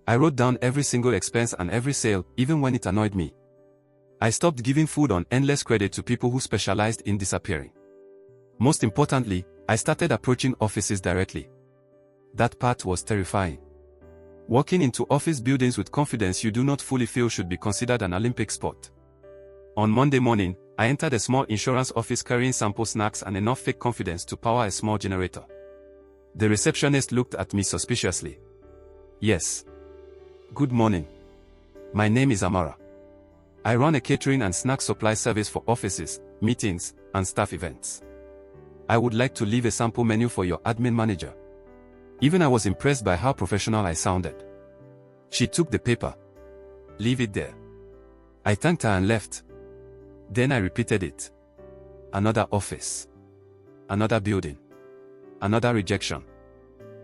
I wrote down every single expense and every sale, even when it annoyed me. I stopped giving food on endless credit to people who specialized in disappearing. Most importantly, I started approaching offices directly. That part was terrifying. Walking into office buildings with confidence you do not fully feel should be considered an Olympic sport. On Monday morning, I entered a small insurance office carrying sample snacks and enough fake confidence to power a small generator. The receptionist looked at me suspiciously. Yes. Good morning. My name is Amara. I run a catering and snack supply service for offices, meetings, and staff events. I would like to leave a sample menu for your admin manager. Even I was impressed by how professional I sounded. She took the paper. Leave it there. I thanked her and left. Then I repeated it. Another office. Another building. Another rejection.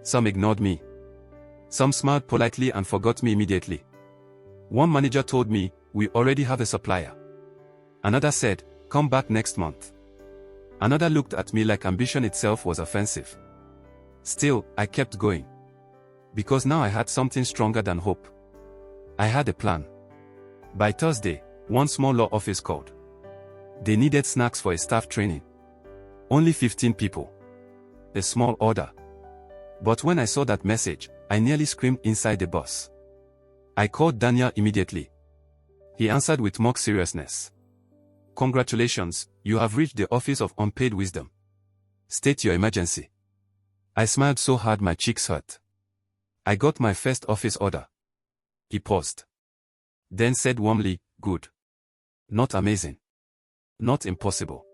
Some ignored me. Some smiled politely and forgot me immediately. One manager told me, "We already have a supplier." Another said, "Come back next month." Another looked at me like ambition itself was offensive. Still, I kept going. Because now I had something stronger than hope. I had a plan. By Thursday, one small law office called. They needed snacks for a staff training. Only 15 people. A small order. But when I saw that message, I nearly screamed inside the bus. I called Daniel immediately. He answered with mock seriousness. "Congratulations, you have reached the office of unpaid wisdom. State your emergency." I smiled so hard my cheeks hurt. "I got my first office order." He paused. Then said warmly, "Good. Not amazing. Not impossible.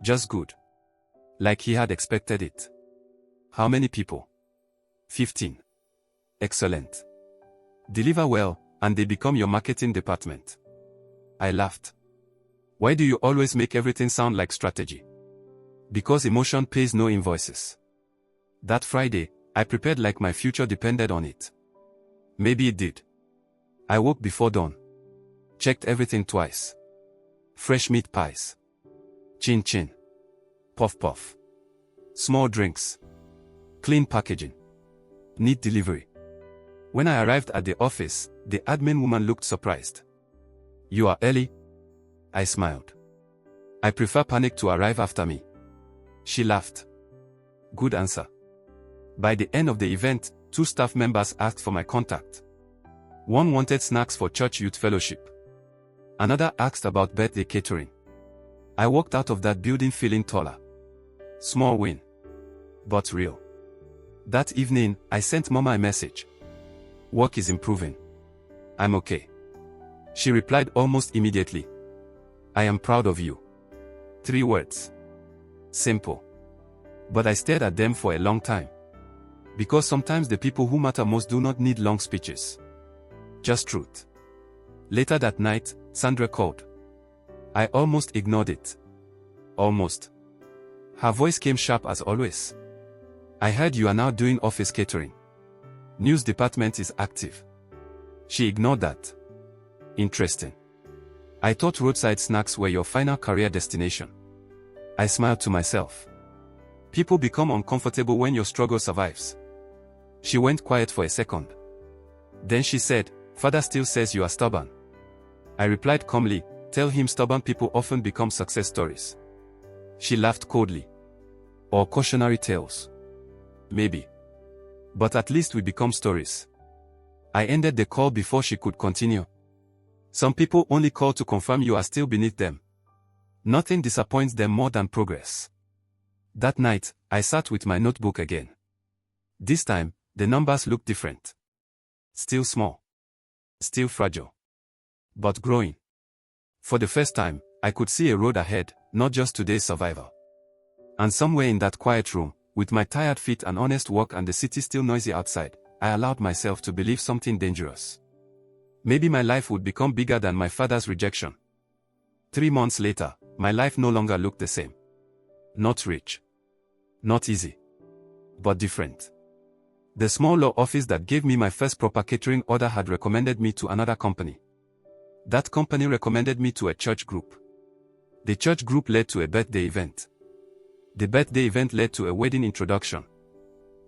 Just good." Like he had expected it. "How many people?" 15. "Excellent. Deliver well, and they become your marketing department." I laughed. "Why do you always make everything sound like strategy?" "Because emotion pays no invoices." That Friday, I prepared like my future depended on it. Maybe it did. I woke before dawn. Checked everything twice. Fresh meat pies. Chin chin. Puff puff. Small drinks. Clean packaging. Neat delivery. When I arrived at the office, the admin woman looked surprised. "You are early?" I smiled. "I prefer panic to arrive after me." She laughed. "Good answer." By the end of the event, 2 staff members asked for my contact. One wanted snacks for church youth fellowship. Another asked about birthday catering. I walked out of that building feeling taller. Small win. But real. That evening, I sent Mama a message. "Work is improving. I'm okay." She replied almost immediately. "I am proud of you." 3 words. Simple. But I stared at them for a long time. Because sometimes the people who matter most do not need long speeches. Just truth. Later that night, Sandra called. I almost ignored it. Almost. Her voice came sharp as always. "I heard you are now doing office catering. News department is active." She ignored that. Interesting. "I thought roadside snacks were your final career destination." I smiled to myself. People become uncomfortable when your struggle survives. She went quiet for a second. Then she said, "Father still says you are stubborn." I replied calmly, "Tell him stubborn people often become success stories." She laughed coldly. "Or cautionary tales." Maybe. But at least we become stories. I ended the call before she could continue. Some people only call to confirm you are still beneath them. Nothing disappoints them more than progress. That night, I sat with my notebook again. This time, the numbers looked different. Still small. Still fragile. But growing. For the first time, I could see a road ahead, not just today's survival. And somewhere in that quiet room, with my tired feet and honest walk and the city still noisy outside, I allowed myself to believe something dangerous. Maybe my life would become bigger than my father's rejection. 3 months later, my life no longer looked the same. Not rich. Not easy. But different. The small law office that gave me my first proper catering order had recommended me to another company. That company recommended me to a church group. The church group led to a birthday event. The birthday event led to a wedding introduction.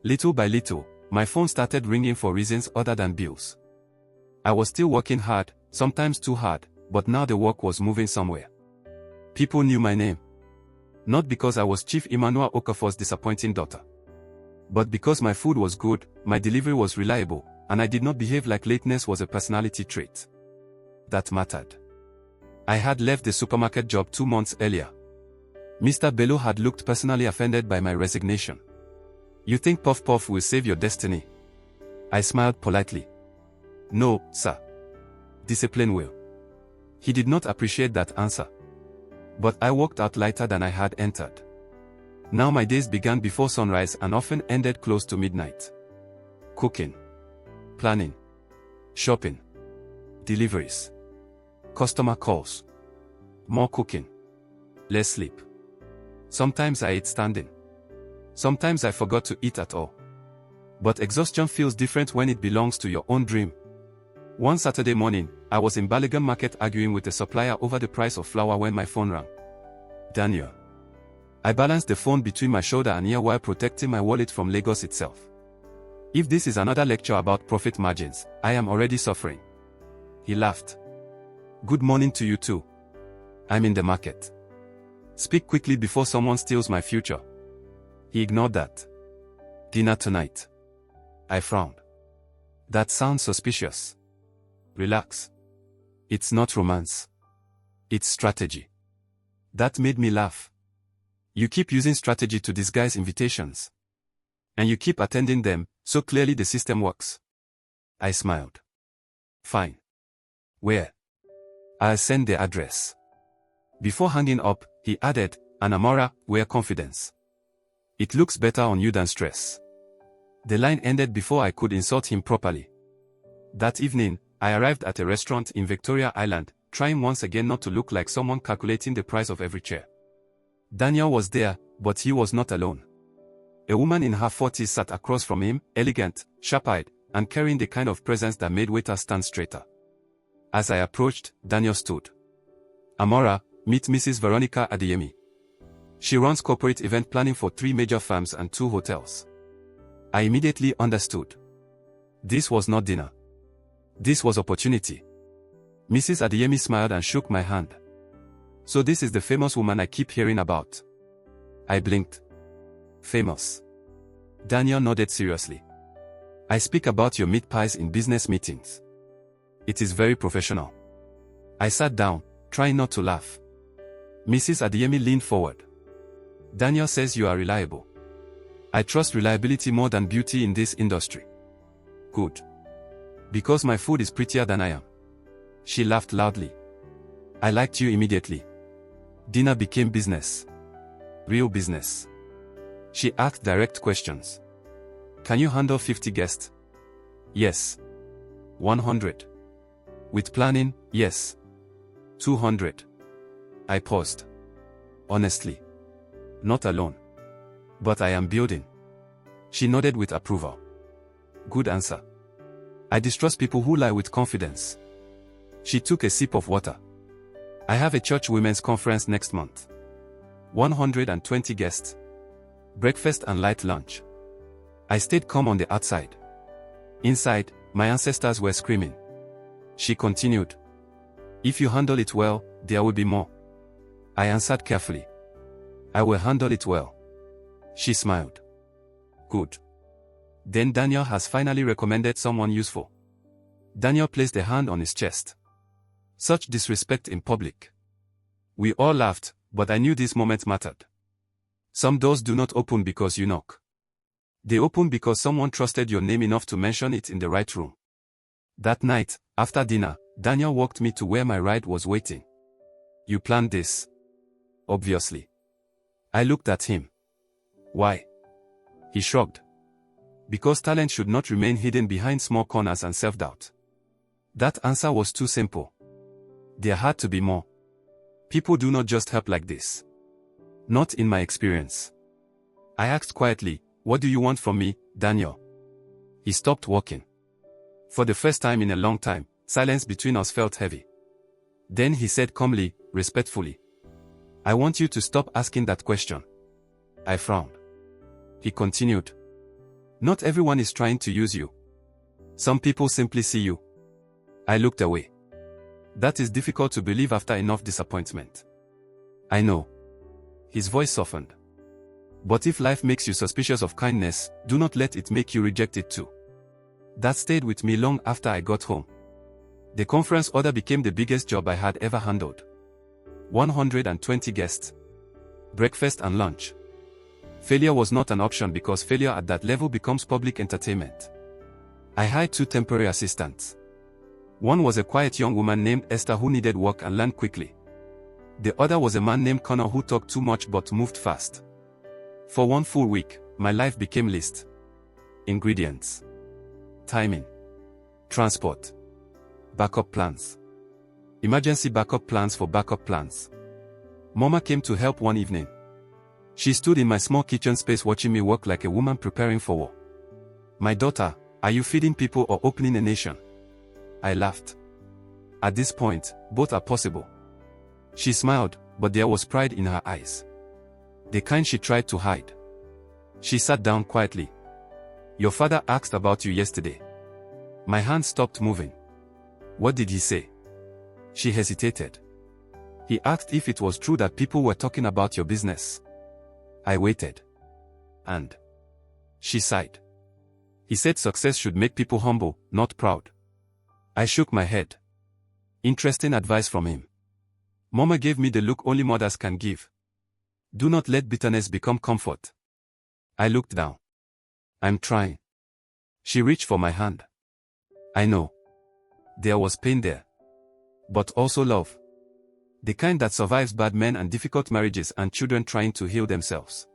Little by little, my phone started ringing for reasons other than bills. I was still working hard, sometimes too hard, but now the work was moving somewhere. People knew my name. Not because I was Chief Amara Okafor's disappointing daughter. But because my food was good, my delivery was reliable, and I did not behave like lateness was a personality trait. That mattered. I had left the supermarket job 2 months earlier. Mr. Bello had looked personally offended by my resignation. You think Puff Puff will save your destiny? I smiled politely. No, sir. Discipline will. He did not appreciate that answer. But I walked out lighter than I had entered. Now my days began before sunrise and often ended close to midnight. Cooking. Planning. Shopping. Deliveries. Customer calls. More cooking. Less sleep. Sometimes I ate standing. Sometimes I forgot to eat at all. But exhaustion feels different when it belongs to your own dream. One Saturday morning, I was in Balogun Market arguing with a supplier over the price of flour when my phone rang. Daniel. I balanced the phone between my shoulder and ear while protecting my wallet from Lagos itself. If this is another lecture about profit margins, I am already suffering. He laughed. Good morning to you too. I'm in the market. Speak quickly before someone steals my future. He ignored that. Dinner tonight. I frowned. That sounds suspicious. Relax. It's not romance. It's strategy. That made me laugh. You keep using strategy to disguise invitations. And you keep attending them, so clearly the system works. I smiled. Fine. Where? I'll send the address. Before hanging up, he added, and Amara, wear confidence. It looks better on you than stress. The line ended before I could insult him properly. That evening, I arrived at a restaurant in Victoria Island, trying once again not to look like someone calculating the price of every chair. Daniel was there, but he was not alone. A woman in her 40s sat across from him, elegant, sharp-eyed, and carrying the kind of presence that made waiters stand straighter. As I approached, Daniel stood. Amara, meet Mrs. Veronica Adeyemi. She runs corporate event planning for 3 major firms and 2 hotels. I immediately understood. This was not dinner. This was opportunity. Mrs. Adeyemi smiled and shook my hand. So this is the famous woman I keep hearing about. I blinked. Famous. Daniel nodded seriously. I speak about your meat pies in business meetings. It is very professional. I sat down, trying not to laugh. Mrs. Adeyemi leaned forward. Daniel says you are reliable. I trust reliability more than beauty in this industry. Good. Because my food is prettier than I am. She laughed loudly. I liked you immediately. Dinner became business. Real business. She asked direct questions. Can you handle 50 guests? Yes. 100. With planning, yes. 200. I paused. Honestly. Not alone. But I am building. She nodded with approval. Good answer. I distrust people who lie with confidence. She took a sip of water. I have a church women's conference next month. 120 guests. Breakfast and light lunch. I stayed calm on the outside. Inside, my ancestors were screaming. She continued. If you handle it well, there will be more. I answered carefully. I will handle it well. She smiled. Good. Then Daniel has finally recommended someone useful. Daniel placed a hand on his chest. Such disrespect in public. We all laughed, but I knew this moment mattered. Some doors do not open because you knock. They open because someone trusted your name enough to mention it in the right room. That night, after dinner, Daniel walked me to where my ride was waiting. You planned this? Obviously. I looked at him. Why? He shrugged. Because talent should not remain hidden behind small corners and self-doubt. That answer was too simple. There had to be more. People do not just help like this. Not in my experience. I asked quietly, what do you want from me, Daniel? He stopped walking. For the first time in a long time, silence between us felt heavy. Then he said calmly, respectfully, I want you to stop asking that question. I frowned. He continued. Not everyone is trying to use you. Some people simply see you. I looked away. That is difficult to believe after enough disappointment. I know. His voice softened. But if life makes you suspicious of kindness, do not let it make you reject it too. That stayed with me long after I got home. The conference order became the biggest job I had ever handled. 120 guests. Breakfast and lunch. Failure was not an option because failure at that level becomes public entertainment. I hired 2 temporary assistants. One was a quiet young woman named Esther who needed work and learned quickly. The other was a man named Connor who talked too much but moved fast. For 1 full week, my life became list. Ingredients. Timing. Transport. Backup plans. Emergency backup plans for backup plans. Mama came to help one evening. She stood in my small kitchen space watching me work like a woman preparing for war. My daughter, are you feeding people or opening a nation? I laughed. At this point, both are possible. She smiled, but there was pride in her eyes. The kind she tried to hide. She sat down quietly. Your father asked about you yesterday. My hand stopped moving. What did he say? She hesitated. He asked if it was true that people were talking about your business. I waited. And she sighed. He said success should make people humble, not proud. I shook my head. Interesting advice from him. Mama gave me the look only mothers can give. Do not let bitterness become comfort. I looked down. I'm trying. She reached for my hand. I know. There was pain there. But also love. The kind that survives bad men and difficult marriages and children trying to heal themselves.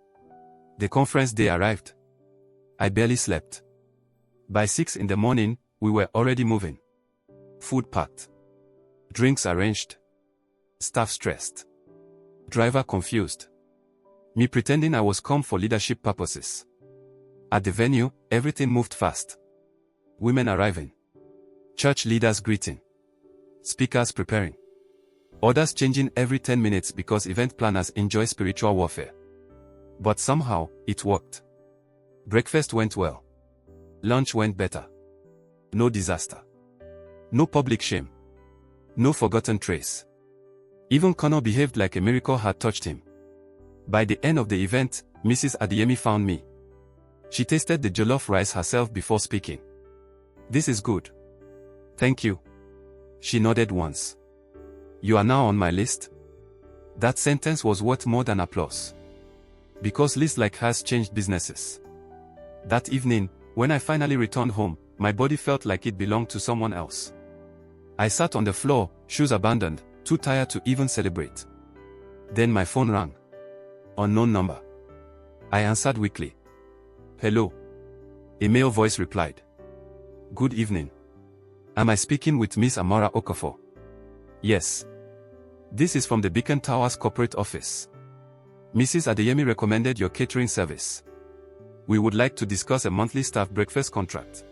The conference day arrived. I barely slept. By 6 in the morning, we were already moving. Food packed. Drinks arranged. Staff stressed. Driver confused. Me pretending I was calm for leadership purposes. At the venue, everything moved fast. Women arriving. Church leaders greeting. Speakers preparing. Orders changing every 10 minutes because event planners enjoy spiritual warfare. But somehow, it worked. Breakfast went well. Lunch went better. No disaster. No public shame. No forgotten trace. Even Connor behaved like a miracle had touched him. By the end of the event, Mrs. Adeyemi found me. She tasted the jollof rice herself before speaking. This is good. Thank you. She nodded once. You are now on my list? That sentence was worth more than applause. Because lists like hers changed businesses. That evening, when I finally returned home, my body felt like it belonged to someone else. I sat on the floor, shoes abandoned, too tired to even celebrate. Then my phone rang. Unknown number. I answered weakly. Hello. A male voice replied. Good evening. Am I speaking with Miss Amara Okafor? Yes. This is from the Beacon Towers corporate office. Mrs. Adeyemi recommended your catering service. We would like to discuss a monthly staff breakfast contract.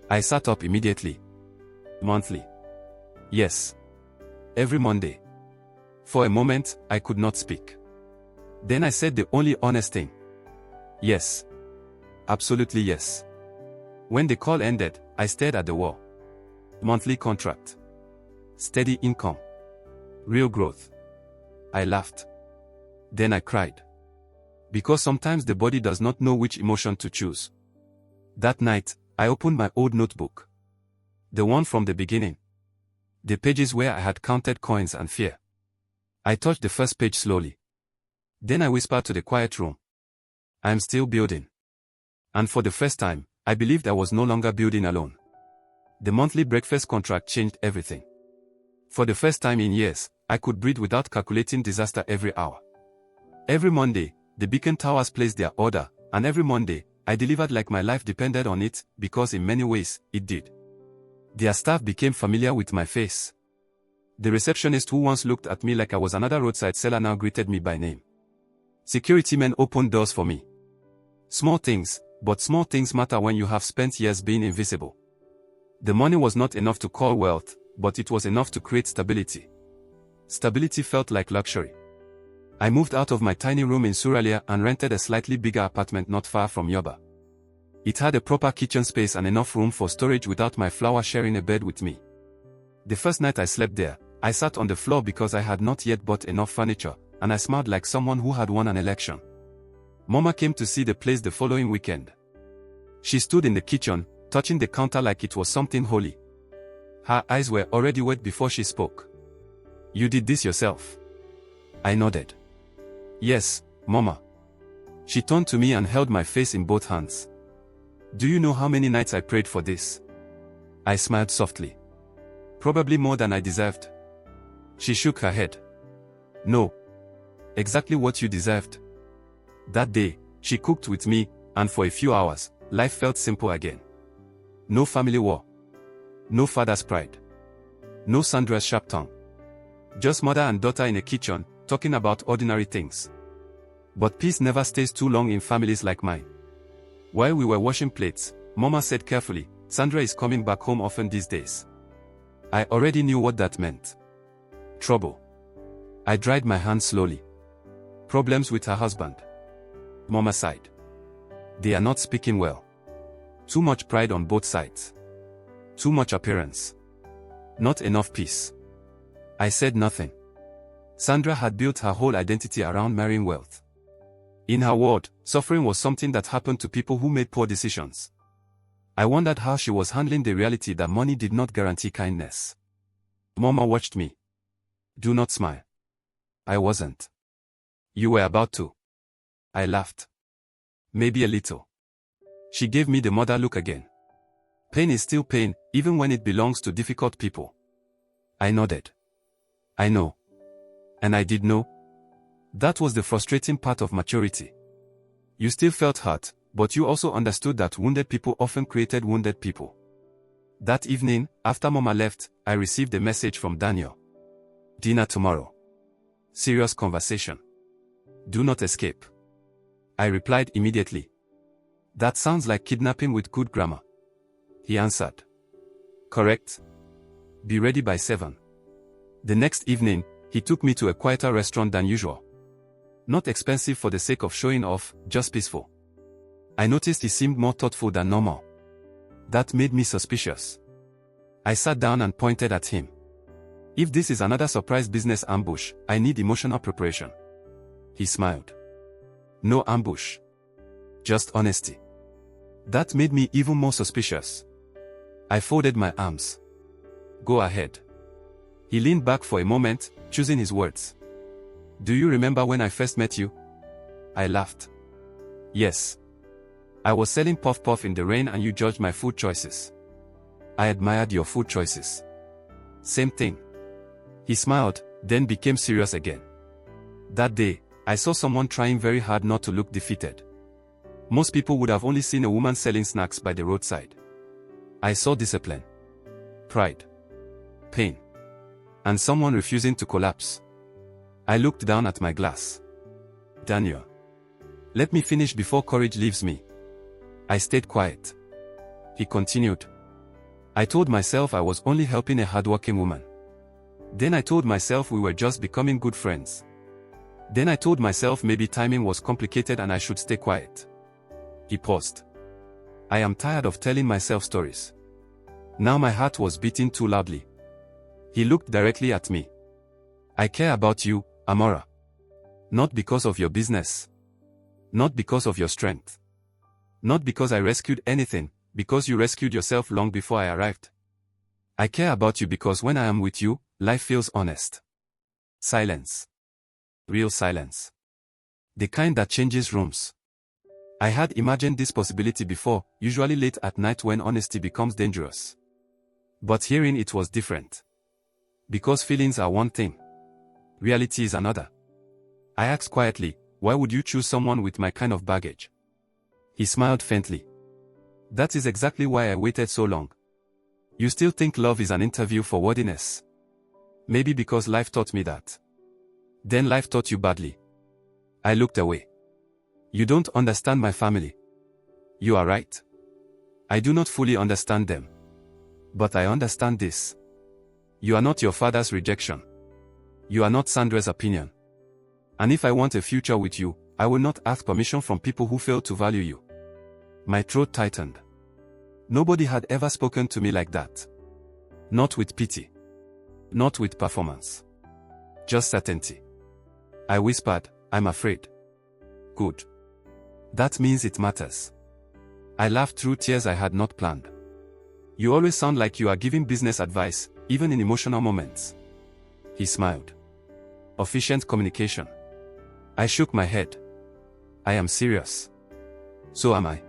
I sat up immediately. Monthly? Yes. Every Monday. For a moment, I could not speak. Then I said the only honest thing. Yes. Absolutely yes. When the call ended, I stared at the wall. Monthly contract. Steady income. Real growth. I laughed. Then I cried. Because sometimes the body does not know which emotion to choose. That night, I opened my old notebook. The one from the beginning. The pages where I had counted coins and fear. I touched the first page slowly. Then I whispered to the quiet room. I am still building. And for the first time, I believed I was no longer building alone. The monthly breakfast contract changed everything. For the first time in years, I could breathe without calculating disaster every hour. Every Monday, the Beacon Towers placed their order, and every Monday, I delivered like my life depended on it, because in many ways, it did. Their staff became familiar with my face. The receptionist who once looked at me like I was another roadside seller now greeted me by name. Security men opened doors for me. Small things, but small things matter when you have spent years being invisible. The money was not enough to call wealth, but it was enough to create stability. Stability felt like luxury. I moved out of my tiny room in Suralia and rented a slightly bigger apartment not far from Yoba. It had a proper kitchen space and enough room for storage without my flower sharing a bed with me. The first night I slept there, I sat on the floor because I had not yet bought enough furniture, and I smelled like someone who had won an election. Mama came to see the place the following weekend. She stood in the kitchen, touching the counter like it was something holy. Her eyes were already wet before she spoke. "You did this yourself?" I nodded. "Yes, Mama." She turned to me and held my face in both hands. "Do you know how many nights I prayed for this?" I smiled softly. "Probably more than I deserved." She shook her head. "No. Exactly what you deserved." That day, she cooked with me, and for a few hours, life felt simple again. No family war. No father's pride. No Sandra's sharp tongue. Just mother and daughter in a kitchen, talking about ordinary things. But peace never stays too long in families like mine. While we were washing plates, Mama said carefully, "Sandra is coming back home often these days." I already knew what that meant. Trouble. I dried my hands slowly. Problems with her husband. Mama sighed. They are not speaking well. Too much pride on both sides. Too much appearance. Not enough peace. I said nothing. Sandra had built her whole identity around marrying wealth. In her world, suffering was something that happened to people who made poor decisions. I wondered how she was handling the reality that money did not guarantee kindness. Mama watched me. "Do not smile." I wasn't. "You were about to." I laughed. "Maybe a little." She gave me the mother look again. "Pain is still pain, even when it belongs to difficult people." I nodded. "I know." And I did know. That was the frustrating part of maturity. You still felt hurt, but you also understood that wounded people often created wounded people. That evening, after Mama left, I received a message from Daniel. "Dinner tomorrow. Serious conversation. Do not escape." I replied immediately. "That sounds like kidnapping with good grammar." He answered. "Correct. Be ready by 7. The next evening, he took me to a quieter restaurant than usual. Not expensive for the sake of showing off, just peaceful. I noticed he seemed more thoughtful than normal. That made me suspicious. I sat down and pointed at him. "If this is another surprise business ambush, I need emotional preparation." He smiled. "No ambush. Just honesty." That made me even more suspicious. I folded my arms. "Go ahead." He leaned back for a moment, choosing his words. "Do you remember when I first met you?" I laughed. "Yes. I was selling puff puff in the rain and you judged my food choices. I admired your food choices." "Same thing." He smiled, then became serious again. "That day, I saw someone trying very hard not to look defeated. Most people would have only seen a woman selling snacks by the roadside. I saw discipline, pride, pain, and someone refusing to collapse." I looked down at my glass. "Daniel, let me finish before courage leaves me." I stayed quiet. He continued. "I told myself I was only helping a hardworking woman. Then I told myself we were just becoming good friends. Then I told myself maybe timing was complicated and I should stay quiet." He paused. "I am tired of telling myself stories." Now my heart was beating too loudly. He looked directly at me. "I care about you, Amara. Not because of your business. Not because of your strength. Not because I rescued anything, because you rescued yourself long before I arrived. I care about you because when I am with you, life feels honest." Silence. Real silence. The kind that changes rooms. I had imagined this possibility before, usually late at night when honesty becomes dangerous. But hearing it was different. Because feelings are one thing. Reality is another. I asked quietly, "Why would you choose someone with my kind of baggage?" He smiled faintly. "That is exactly why I waited so long. You still think love is an interview for worthiness. Maybe because life taught me that. Then life taught you badly." I looked away. "You don't understand my family." You are right. I do not fully understand them. But I understand this. You are not your father's rejection. You are not Sandra's opinion. And if I want a future with you, I will not ask permission from people who fail to value you. My throat tightened. Nobody had ever spoken to me like that. Not with pity. Not with performance. Just certainty. I whispered, I'm afraid. Good. That means it matters. I laughed through tears I had not planned. You always sound like you are giving business advice, even in emotional moments. He smiled. Efficient communication. I shook my head. I am serious. So am I.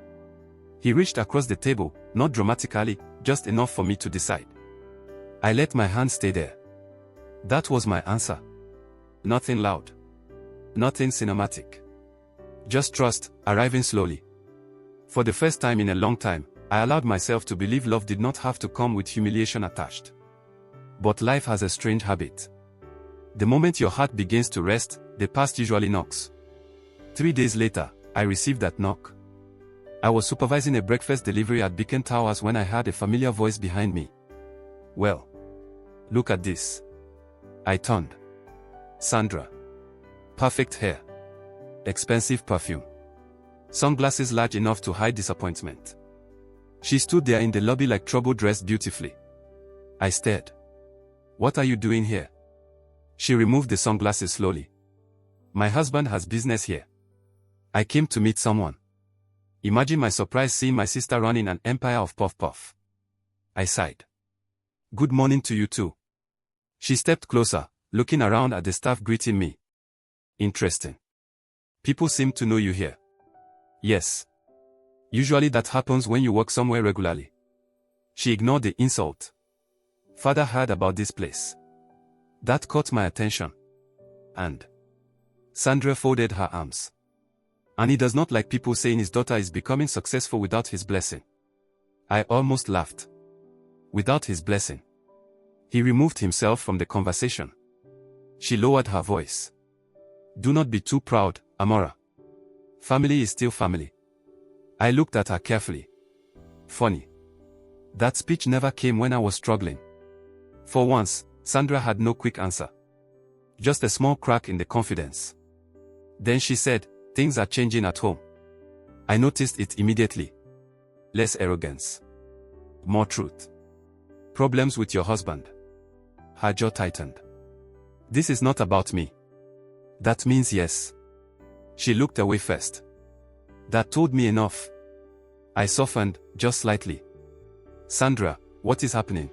He reached across the table, not dramatically, just enough for me to decide. I let my hand stay there. That was my answer. Nothing loud. Nothing cinematic. Just trust, arriving slowly. For the first time in a long time, I allowed myself to believe love did not have to come with humiliation attached. But life has a strange habit. The moment your heart begins to rest, the past usually knocks. 3 days later, I received that knock. I was supervising a breakfast delivery at Beacon Towers when I heard a familiar voice behind me. Well, look at this. I turned. Sandra. Perfect hair. Expensive perfume. Sunglasses large enough to hide disappointment. She stood there in the lobby like trouble dressed beautifully. I stared. What are you doing here? She removed the sunglasses slowly. My husband has business here. I came to meet someone. Imagine my surprise seeing my sister running an empire of puff-puff. I sighed. Good morning to you too. She stepped closer, looking around at the staff greeting me. Interesting. People seem to know you here. Yes. Usually that happens when you work somewhere regularly. She ignored the insult. Father heard about this place. That caught my attention. And Sandra folded her arms. And he does not like people saying his daughter is becoming successful without his blessing. I almost laughed. Without his blessing. He removed himself from the conversation. She lowered her voice. Do not be too proud, Amara. Family is still family. I looked at her carefully. Funny. That speech never came when I was struggling. For once, Sandra had no quick answer. Just a small crack in the confidence. Then she said, things are changing at home. I noticed it immediately. Less arrogance. More truth. Problems with your husband. Her jaw tightened. This is not about me. That means yes. She looked away first. That told me enough. I softened, just slightly. Sandra, what is happening?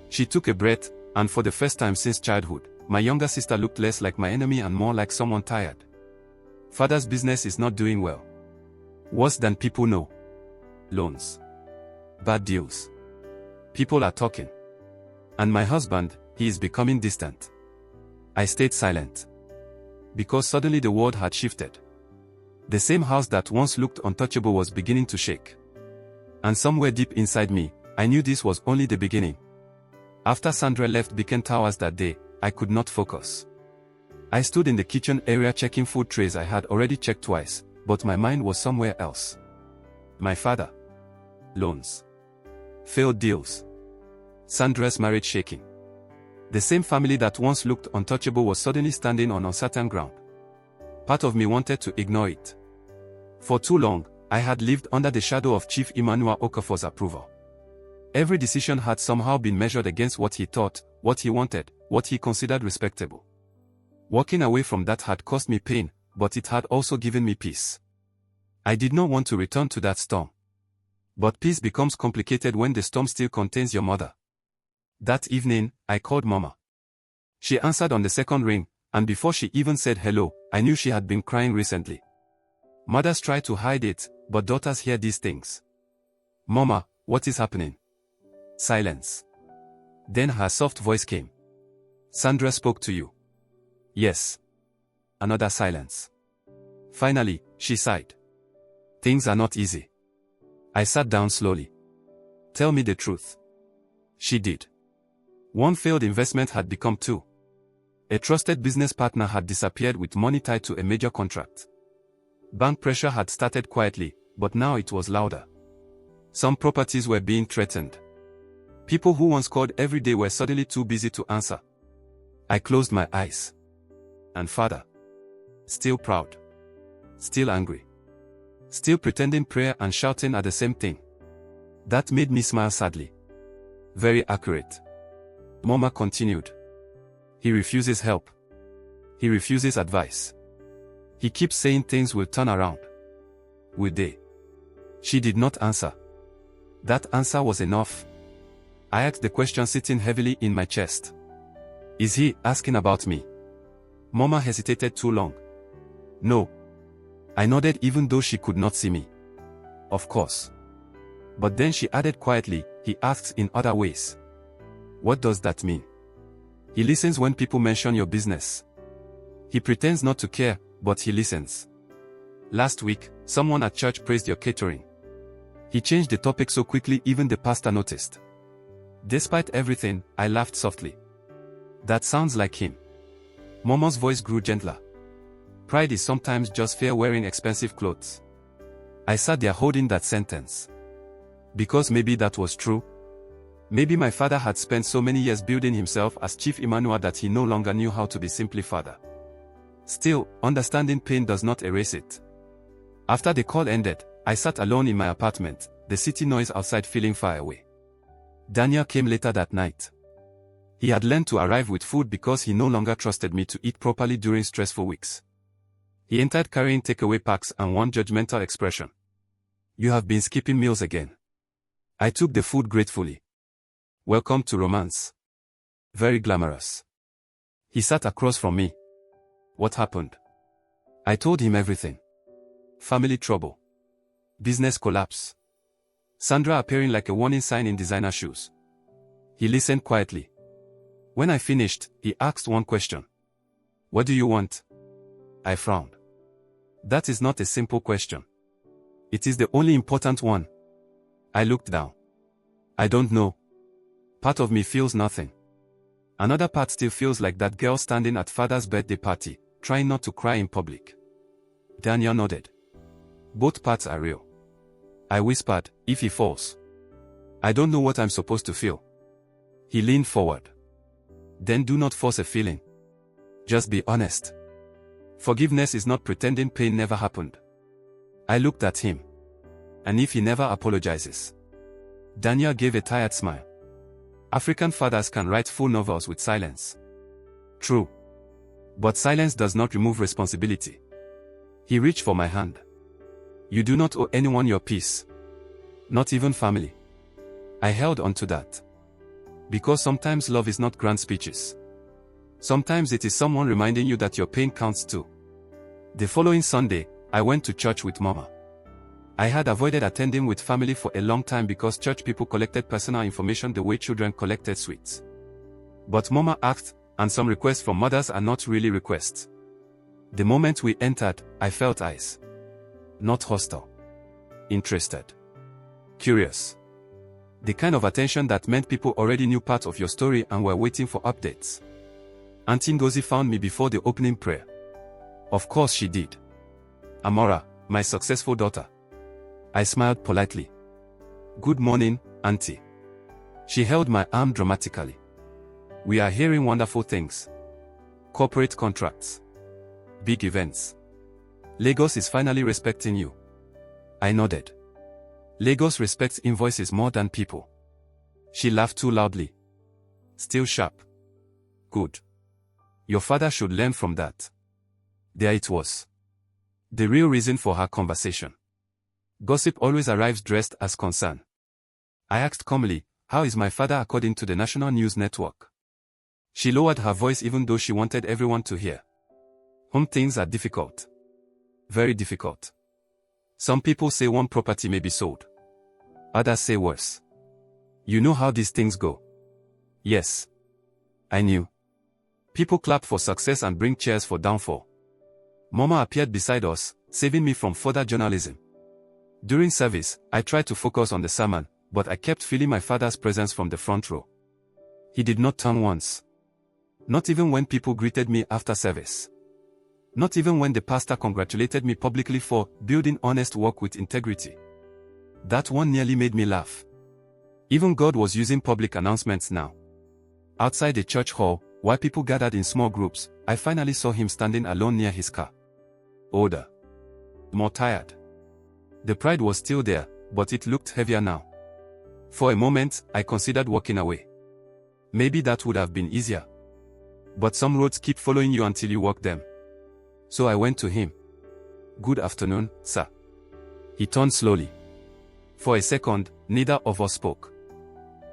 She took a breath, and for the first time since childhood, my younger sister looked less like my enemy and more like someone tired. Father's business is not doing well. Worse than people know. Loans. Bad deals. People are talking. And my husband, he is becoming distant. I stayed silent. Because suddenly the world had shifted. The same house that once looked untouchable was beginning to shake. And somewhere deep inside me, I knew this was only the beginning. After Sandra left Beacon Towers that day, I could not focus. I stood in the kitchen area checking food trays I had already checked twice, but my mind was somewhere else. My father. Loans. Failed deals. Sandra's marriage shaking. The same family that once looked untouchable was suddenly standing on uncertain ground. Part of me wanted to ignore it. For too long, I had lived under the shadow of Chief Amara Okafor's approval. Every decision had somehow been measured against what he thought, what he wanted, what he considered respectable. Walking away from that had caused me pain, but it had also given me peace. I did not want to return to that storm. But peace becomes complicated when the storm still contains your mother. That evening, I called Mama. She answered on the second ring, and before she even said hello, I knew she had been crying recently. Mothers try to hide it, but daughters hear these things. Mama, what is happening? Silence. Then her soft voice came. Sandra spoke to you. Yes. Another silence. Finally, she sighed. Things are not easy. I sat down slowly. Tell me the truth. She did. One failed investment had become two. A trusted business partner had disappeared with money tied to a major contract. Bank pressure had started quietly, but now it was louder. Some properties were being threatened. People who once called every day were suddenly too busy to answer. I closed my eyes. And Father. Still proud. Still angry. Still pretending prayer and shouting at the same thing. That made me smile sadly. Very accurate. Mama continued. He refuses help. He refuses advice. He keeps saying things will turn around. Will they? She did not answer. That answer was enough. I asked the question sitting heavily in my chest. Is he asking about me? Mama hesitated too long. No. I nodded even though she could not see me. Of course. But then she added quietly, he asks in other ways. What does that mean? He listens when people mention your business. He pretends not to care, but he listens. Last week, someone at church praised your catering. He changed the topic so quickly even the pastor noticed. Despite everything, I laughed softly. That sounds like him. Mama's voice grew gentler. Pride is sometimes just fear wearing expensive clothes. I sat there holding that sentence. Because maybe that was true. Maybe my father had spent so many years building himself as Chief Emmanuel that he no longer knew how to be simply father. Still, understanding pain does not erase it. After the call ended, I sat alone in my apartment, the city noise outside feeling far away. Daniel came later that night. He had learned to arrive with food because he no longer trusted me to eat properly during stressful weeks. He entered carrying takeaway packs and one judgmental expression. You have been skipping meals again. I took the food gratefully. Welcome to romance. Very glamorous. He sat across from me. What happened? I told him everything. Family trouble. Business collapse. Sandra appearing like a warning sign in designer shoes. He listened quietly. When I finished, he asked one question. What do you want? I frowned. That is not a simple question. It is the only important one. I looked down. I don't know. Part of me feels nothing. Another part still feels like that girl standing at father's birthday party, trying not to cry in public. Daniel nodded. Both parts are real. I whispered, if he falls. I don't know what I'm supposed to feel. He leaned forward. Then do not force a feeling. Just be honest. Forgiveness is not pretending pain never happened. I looked at him. And if he never apologizes? Daniel gave a tired smile. African fathers can write full novels with silence. True. But silence does not remove responsibility. He reached for my hand. You do not owe anyone your peace. Not even family. I held on to that. Because sometimes love is not grand speeches. Sometimes it is someone reminding you that your pain counts too. The following Sunday, I went to church with Mama. I had avoided attending with family for a long time because church people collected personal information the way children collected sweets. But Mama asked, and some requests from mothers are not really requests. The moment we entered, I felt eyes. Not hostile. Interested. Curious. The kind of attention that meant people already knew part of your story and were waiting for updates. Auntie Ngozi found me before the opening prayer. Of course she did. Amara, my successful daughter. I smiled politely. Good morning, Auntie. She held my arm dramatically. We are hearing wonderful things. Corporate contracts. Big events. Lagos is finally respecting you. I nodded. Lagos respects invoices more than people. She laughed too loudly. Still sharp. Good. Your father should learn from that. There it was. The real reason for her conversation. Gossip always arrives dressed as concern. I asked calmly, how is my father according to the national news network? She lowered her voice even though she wanted everyone to hear. Things are difficult. Very difficult. Some people say one property may be sold. Others say worse. You know how these things go. Yes. I knew. People clap for success and bring cheers for downfall. Mama appeared beside us, saving me from further journalism. During service, I tried to focus on the sermon, but I kept feeling my father's presence from the front row. He did not turn once. Not even when people greeted me after service. Not even when the pastor congratulated me publicly for building honest work with integrity. That one nearly made me laugh. Even God was using public announcements now. Outside the church hall, while people gathered in small groups, I finally saw him standing alone near his car. older, more tired. The pride was still there, but it looked heavier now. For a moment, I considered walking away. Maybe that would have been easier. But some roads keep following you until you walk them. So I went to him. "Good afternoon, sir." He turned slowly. For a second, neither of us spoke.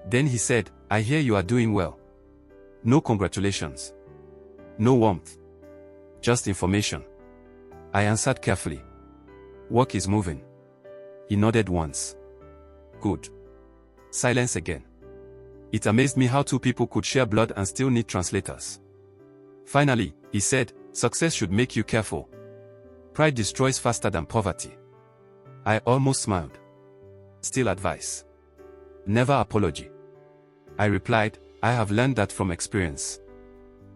Then he said, "I hear you are doing well." No congratulations. No warmth. Just information. I answered carefully. "Work is moving." He nodded once. "Good." Silence again. It amazed me how two people could share blood and still need translators. Finally, he said, "Success should make you careful. Pride destroys faster than poverty." I almost smiled. "Still advice. Never apology." I replied, "I have learned that from experience."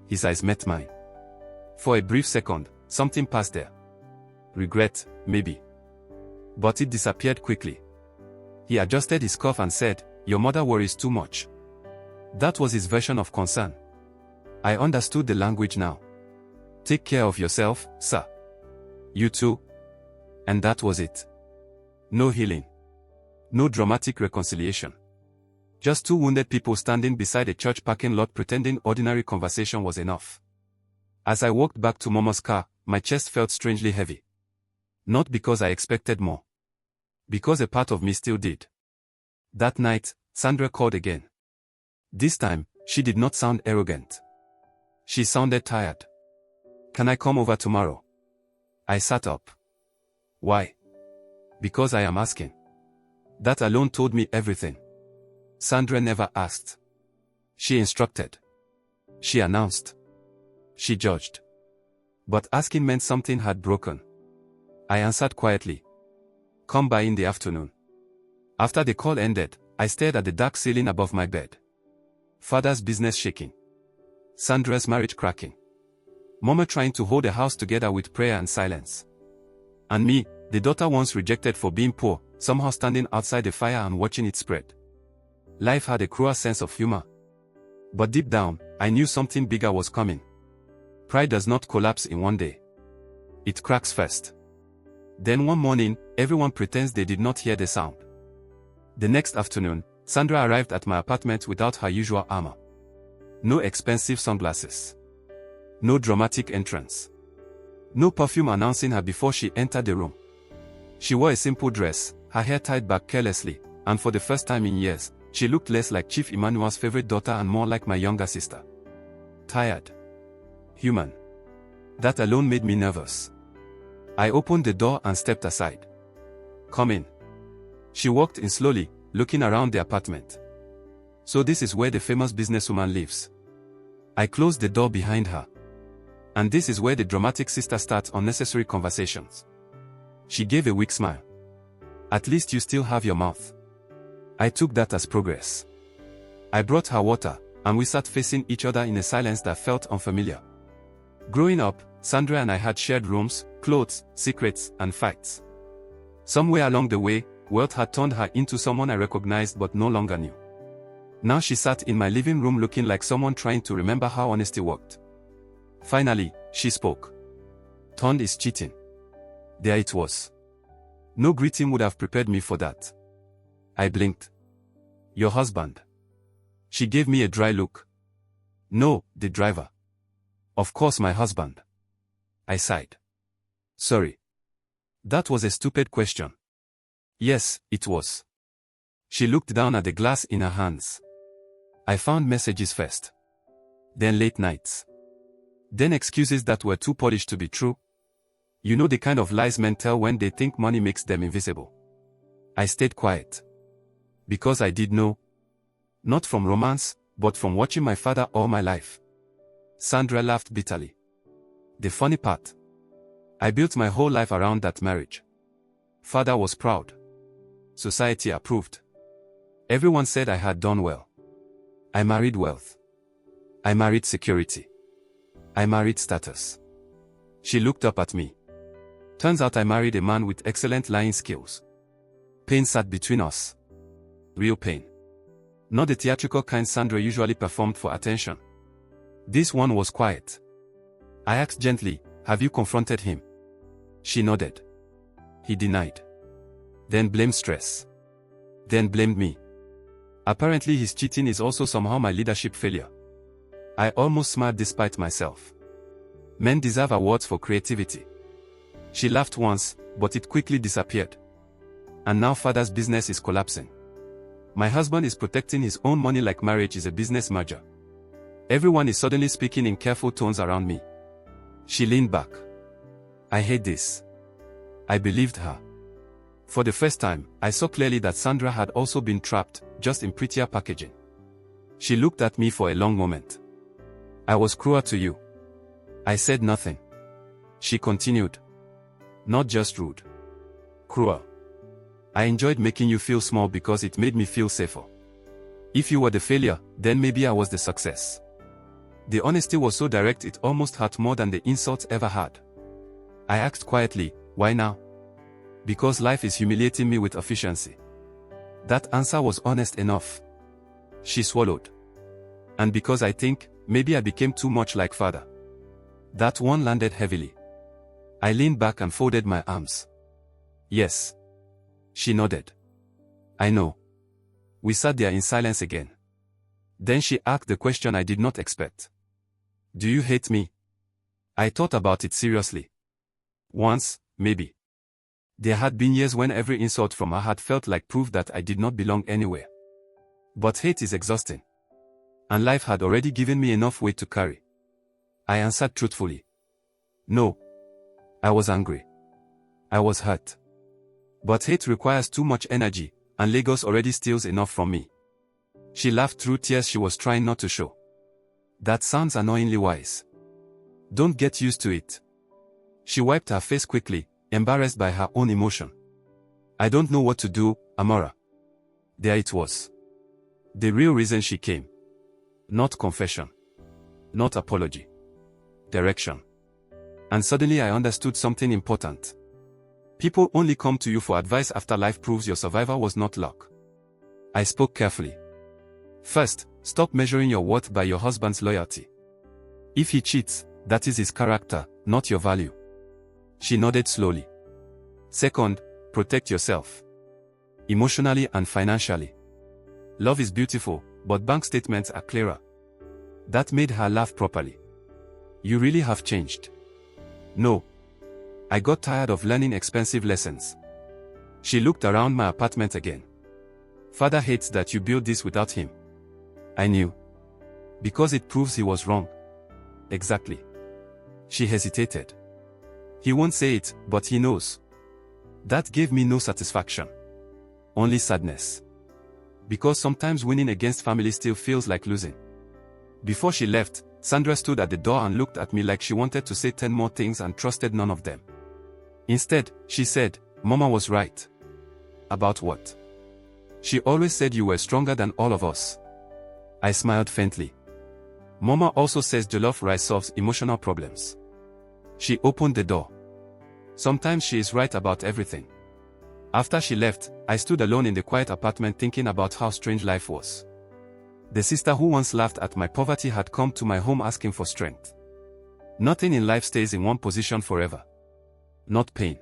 His eyes met mine. For a brief second, something passed there. Regret, maybe. But it disappeared quickly. He adjusted his cough and said, "Your mother worries too much." That was his version of concern. I understood the language now. "Take care of yourself, sir." "You too." And that was it. No healing. No dramatic reconciliation. Just two wounded people standing beside a church parking lot pretending ordinary conversation was enough. As I walked back to Momo's car, my chest felt strangely heavy. Not because I expected more. Because a part of me still did. That night, Sandra called again. This time, she did not sound arrogant. She sounded tired. "Can I come over tomorrow?" I sat up. "Why?" "Because I am asking." That alone told me everything. Sandra never asked. She instructed. She announced. She judged. But asking meant something had broken. I answered quietly. "Come by in the afternoon." After the call ended, I stared at the dark ceiling above my bed. Father's business shaking. Sandra's marriage cracking. Mama trying to hold the house together with prayer and silence. And me, the daughter once rejected for being poor, somehow standing outside the fire and watching it spread. Life had a cruel sense of humor. But deep down, I knew something bigger was coming. Pride does not collapse in one day. It cracks first. Then one morning, everyone pretends they did not hear the sound. The next afternoon, Sandra arrived at my apartment without her usual armor. No expensive sunglasses. No dramatic entrance. No perfume announcing her before she entered the room. She wore a simple dress, her hair tied back carelessly, and for the first time in years, she looked less like Chief Emmanuel's favorite daughter and more like my younger sister. Tired. Human. That alone made me nervous. I opened the door and stepped aside. "Come in." She walked in slowly, looking around the apartment. "So this is where the famous businesswoman lives." I closed the door behind her. "And this is where the dramatic sister starts unnecessary conversations." She gave a weak smile. "At least you still have your mouth." I took that as progress. I brought her water, and we sat facing each other in a silence that felt unfamiliar. Growing up, Sandra and I had shared rooms, clothes, secrets, and fights. Somewhere along the way, wealth had turned her into someone I recognized but no longer knew. Now she sat in my living room looking like someone trying to remember how honesty worked. Finally, she spoke. "Turned is cheating." There it was. No greeting would have prepared me for that. I blinked. "Your husband." She gave me a dry look. "No, the driver." "Of course my husband." I sighed. "Sorry. That was a stupid question." "Yes, it was." She looked down at the glass in her hands. I found messages first. Then late nights. Then excuses that were too polished to be true. You know the kind of lies men tell when they think money makes them invisible. I stayed quiet. Because I did know. Not from romance, but from watching my father all my life. Sandra laughed bitterly. The funny part. I built my whole life around that marriage. Father was proud. Society approved. Everyone said I had done well. I married wealth. I married security. I married status. She looked up at me. Turns out I married a man with excellent lying skills. Pain sat between us. Real pain. Not the theatrical kind Sandra usually performed for attention. This one was quiet. I asked gently, "Have you confronted him?" She nodded. He denied. Then blamed stress. Then blamed me. Apparently his cheating is also somehow my leadership failure. I almost smiled despite myself. Men deserve awards for creativity. She laughed once, but it quickly disappeared. And now father's business is collapsing. My husband is protecting his own money like marriage is a business merger. Everyone is suddenly speaking in careful tones around me. She leaned back. I hate this. I believed her. For the first time, I saw clearly that Sandra had also been trapped, just in prettier packaging. She looked at me for a long moment. I was cruel to you. I said nothing. She continued. Not just rude. Cruel. I enjoyed making you feel small because it made me feel safer. If you were the failure, then maybe I was the success. The honesty was so direct it almost hurt more than the insults ever had. I asked quietly, why now? Because life is humiliating me with efficiency. That answer was honest enough. She swallowed. And because I think, maybe I became too much like father. That one landed heavily. I leaned back and folded my arms. Yes. She nodded. I know. We sat there in silence again. Then she asked the question I did not expect. Do you hate me? I thought about it seriously. Once, maybe. There had been years when every insult from her had felt like proof that I did not belong anywhere. But hate is exhausting. And life had already given me enough weight to carry. I answered truthfully. No. I was angry. I was hurt. But hate requires too much energy, and Lagos already steals enough from me. She laughed through tears she was trying not to show. That sounds annoyingly wise. Don't get used to it. She wiped her face quickly, embarrassed by her own emotion. I don't know what to do, Amara. There it was. The real reason she came. Not confession. Not apology. Direction. And suddenly I understood something important. People only come to you for advice after life proves your survival was not luck. I spoke carefully. First, stop measuring your worth by your husband's loyalty. If he cheats, that is his character, not your value. She nodded slowly. Second, protect yourself. Emotionally and financially. Love is beautiful, but bank statements are clearer. That made her laugh properly. You really have changed. No. I got tired of learning expensive lessons. She looked around my apartment again. Father hates that you built this without him. I knew. Because it proves he was wrong. Exactly. She hesitated. He won't say it, but he knows. That gave me no satisfaction. Only sadness. Because sometimes winning against family still feels like losing. Before she left, Sandra stood at the door and looked at me like she wanted to say 10 more things and trusted none of them. Instead, she said, Mama was right. About what? She always said you were stronger than all of us. I smiled faintly. Mama also says jollof rice solves emotional problems. She opened the door. Sometimes she is right about everything. After she left, I stood alone in the quiet apartment thinking about how strange life was. The sister who once laughed at my poverty had come to my home asking for strength. Nothing in life stays in one position forever. Not pain.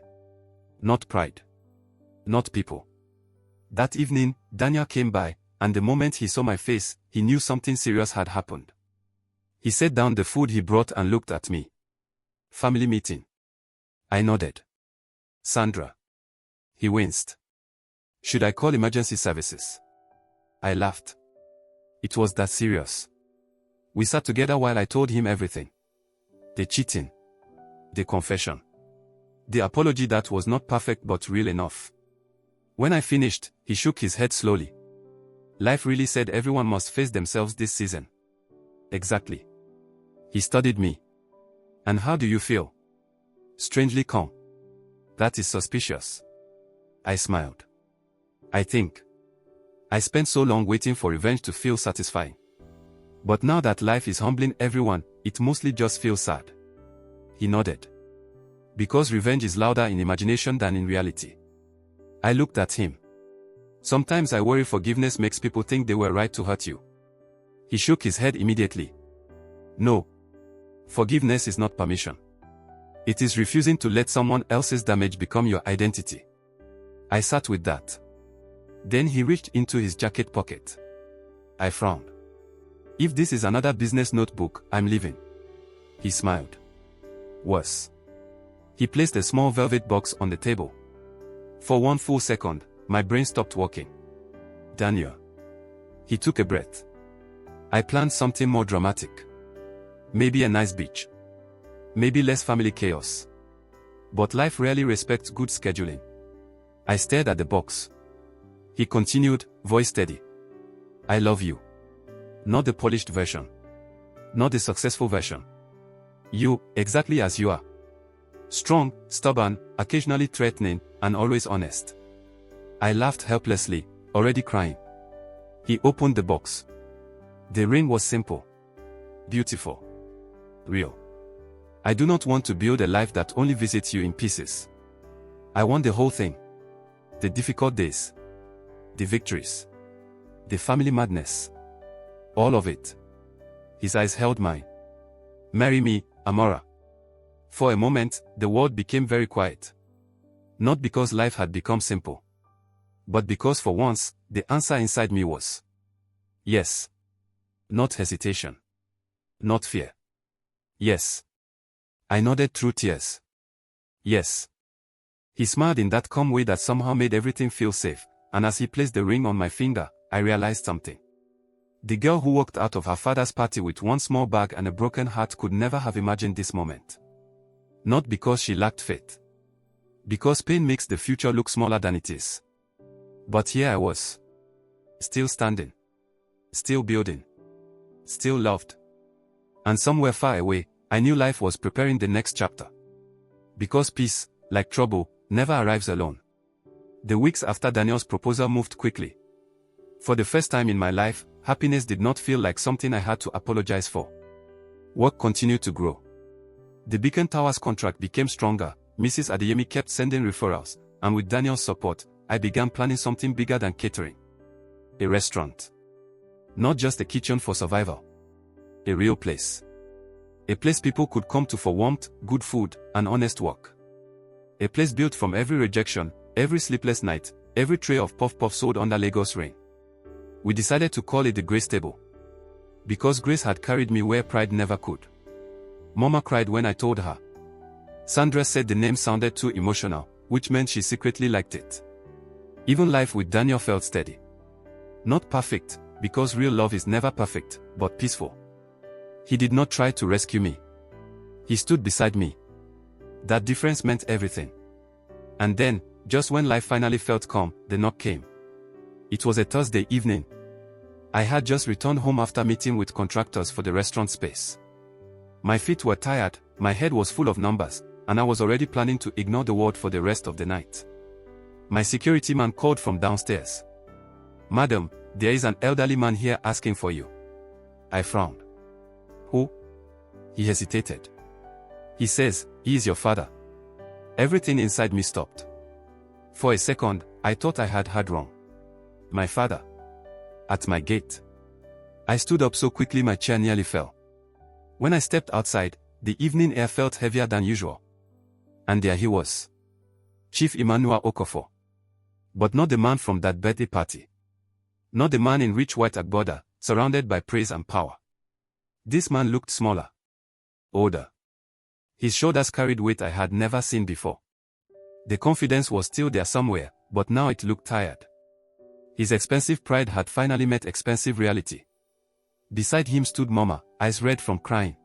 Not pride. Not people. That evening, Daniel came by, and the moment he saw my face, he knew something serious had happened. He set down the food he brought and looked at me. Family meeting. I nodded. Sandra. He winced. Should I call emergency services? I laughed. It was that serious. We sat together while I told him everything. The cheating. The confession. The apology that was not perfect but real enough. When I finished, he shook his head slowly. Life really said everyone must face themselves this season. Exactly. He studied me. And how do you feel? Strangely calm. That is suspicious. I smiled. I think. I spent so long waiting for revenge to feel satisfying. But now that life is humbling everyone, it mostly just feels sad. He nodded. Because revenge is louder in imagination than in reality. I looked at him. Sometimes I worry forgiveness makes people think they were right to hurt you. He shook his head immediately. No. Forgiveness is not permission. It is refusing to let someone else's damage become your identity. I sat with that. Then he reached into his jacket pocket. I frowned. If this is another business notebook, I'm leaving. He smiled. Worse. He placed a small velvet box on the table. For one full second, my brain stopped working. Daniel. He took a breath. I planned something more dramatic. Maybe a nice beach. Maybe less family chaos. But life rarely respects good scheduling. I stared at the box. He continued, voice steady. I love you. Not the polished version. Not the successful version. You, exactly as you are. Strong, stubborn, occasionally threatening, and always honest. I laughed helplessly, already crying. He opened the box. The ring was simple. Beautiful. Real. I do not want to build a life that only visits you in pieces. I want the whole thing. The difficult days. The victories. The family madness. All of it. His eyes held mine. Marry me, Amara. For a moment, the world became very quiet. Not because life had become simple. But because for once, the answer inside me was yes. Not hesitation. Not fear. Yes. I nodded through tears. Yes. He smiled in that calm way that somehow made everything feel safe, and as he placed the ring on my finger, I realized something. The girl who walked out of her father's party with one small bag and a broken heart could never have imagined this moment. Not because she lacked faith. Because pain makes the future look smaller than it is. But here I was. Still standing. Still building. Still loved. And somewhere far away, I knew life was preparing the next chapter. Because peace, like trouble, never arrives alone. The weeks after Daniel's proposal moved quickly. For the first time in my life, happiness did not feel like something I had to apologize for. Work continued to grow. The Beacon Towers contract became stronger, Mrs. Adeyemi kept sending referrals, and with Daniel's support, I began planning something bigger than catering. A restaurant. Not just a kitchen for survival. A real place. A place people could come to for warmth, good food, and honest work. A place built from every rejection, every sleepless night, every tray of puff-puff sold under Lagos rain. We decided to call it the Grace Table. Because grace had carried me where pride never could. Mama cried when I told her. Sandra said the name sounded too emotional, which meant she secretly liked it. Even life with Daniel felt steady. Not perfect, because real love is never perfect, but peaceful. He did not try to rescue me. He stood beside me. That difference meant everything. And then, just when life finally felt calm, the knock came. It was a Thursday evening. I had just returned home after meeting with contractors for the restaurant space. My feet were tired, my head was full of numbers, and I was already planning to ignore the world for the rest of the night. My security man called from downstairs. Madam, there is an elderly man here asking for you. I frowned. Who? He hesitated. He says, he is your father. Everything inside me stopped. For a second, I thought I had heard wrong. My father. At my gate. I stood up so quickly my chair nearly fell. When I stepped outside, the evening air felt heavier than usual. And there he was. Chief Amara Okafor. But not the man from that birthday party. Not the man in rich white agbada, surrounded by praise and power. This man looked smaller. Older. His shoulders carried weight I had never seen before. The confidence was still there somewhere, but now it looked tired. His expensive pride had finally met expensive reality. Beside him stood Mama, eyes red from crying.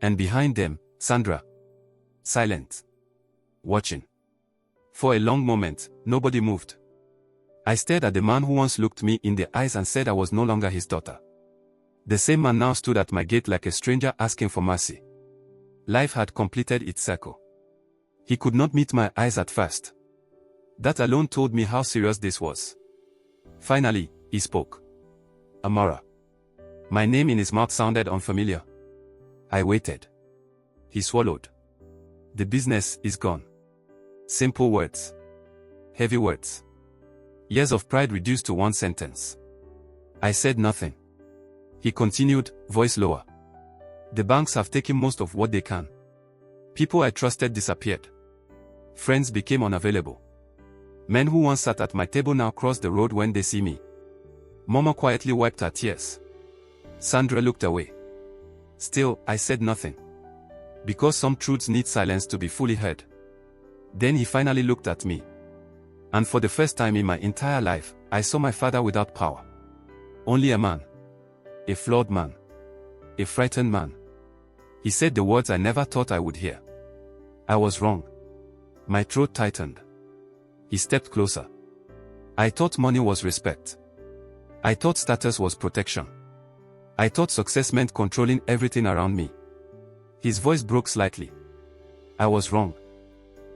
And behind them, Sandra. Silent. Watching. For a long moment, nobody moved. I stared at the man who once looked me in the eyes and said I was no longer his daughter. The same man now stood at my gate like a stranger asking for mercy. Life had completed its circle. He could not meet my eyes at first. That alone told me how serious this was. Finally, he spoke. Amara. My name in his mouth sounded unfamiliar. I waited. He swallowed. The business is gone. Simple words. Heavy words. Years of pride reduced to one sentence. I said nothing. He continued, voice lower. The banks have taken most of what they can. People I trusted disappeared. Friends became unavailable. Men who once sat at my table now cross the road when they see me. Mama quietly wiped her tears. Sandra looked away. Still, I said nothing. Because some truths need silence to be fully heard. Then he finally looked at me. And for the first time in my entire life, I saw my father without power. Only a man. A flawed man. A frightened man. He said the words I never thought I would hear. I was wrong. My throat tightened. He stepped closer. I thought money was respect. I thought status was protection. I thought success meant controlling everything around me. His voice broke slightly. I was wrong.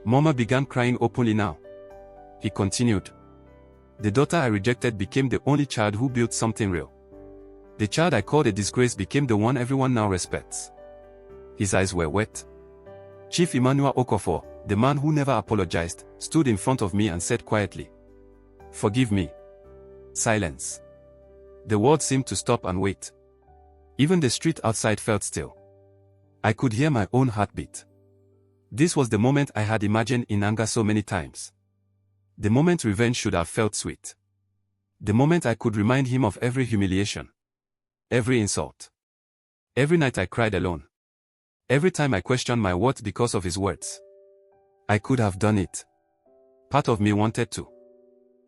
Mama began crying openly now. He continued. The daughter I rejected became the only child who built something real. The child I called a disgrace became the one everyone now respects. His eyes were wet. Chief Amara Okafor, the man who never apologized, stood in front of me and said quietly, "Forgive me." Silence. The world seemed to stop and wait. Even the street outside felt still. I could hear my own heartbeat. This was the moment I had imagined in anger so many times. The moment revenge should have felt sweet. The moment I could remind him of every humiliation. Every insult. Every night I cried alone. Every time I questioned my worth because of his words. I could have done it. Part of me wanted to.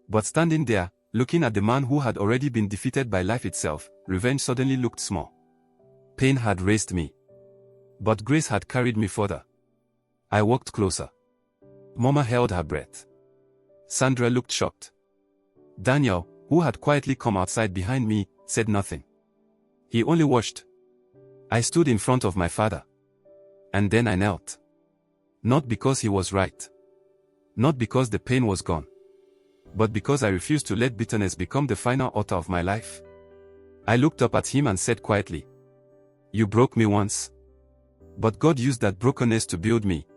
But standing there, looking at the man who had already been defeated by life itself, revenge suddenly looked small. Pain had raised me. But grace had carried me further. I walked closer. Mama held her breath. Sandra looked shocked. Daniel, who had quietly come outside behind me, said nothing. He only watched. I stood in front of my father. And then I knelt. Not because he was right. Not because the pain was gone. But because I refused to let bitterness become the final author of my life. I looked up at him and said quietly, "You broke me once. But God used that brokenness to build me."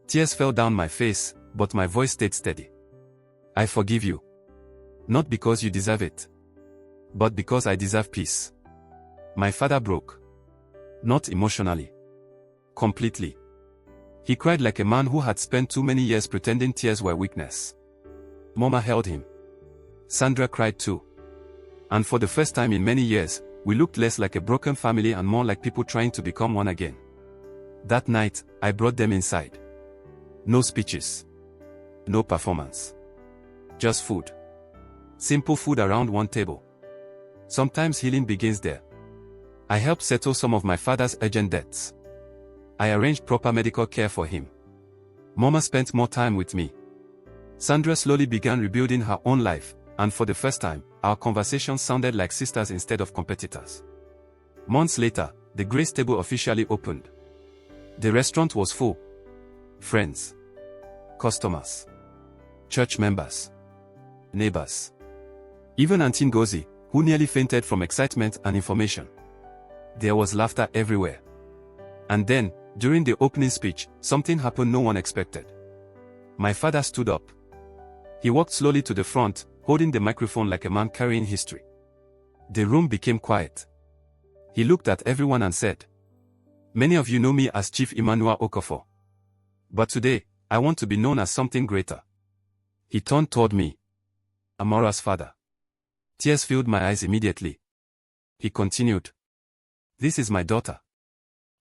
Tears fell down my face, but my voice stayed steady. "I forgive you. Not because you deserve it. But because I deserve peace." My father broke. Not emotionally. Completely. He cried like a man who had spent too many years pretending tears were weakness. Mama held him. Sandra cried too. And for the first time in many years, we looked less like a broken family and more like people trying to become one again. That night, I brought them inside. No speeches. No performance. Just food. Simple food around one table. Sometimes healing begins there. I helped settle some of my father's urgent debts. I arranged proper medical care for him. Mama spent more time with me. Sandra slowly began rebuilding her own life, and for the first time, our conversations sounded like sisters instead of competitors. Months later, the grace table officially opened. The restaurant was full. Friends. Customers. Church members. Neighbors. Even Auntie Ngozi, who nearly fainted from excitement and information. There was laughter everywhere. And then, during the opening speech, something happened no one expected. My father stood up. He walked slowly to the front, holding the microphone like a man carrying history. The room became quiet. He looked at everyone and said, "Many of you know me as Chief Amara Okafor. But today, I want to be known as something greater." He turned toward me. Amara's father. Tears filled my eyes immediately. He continued. "This is my daughter.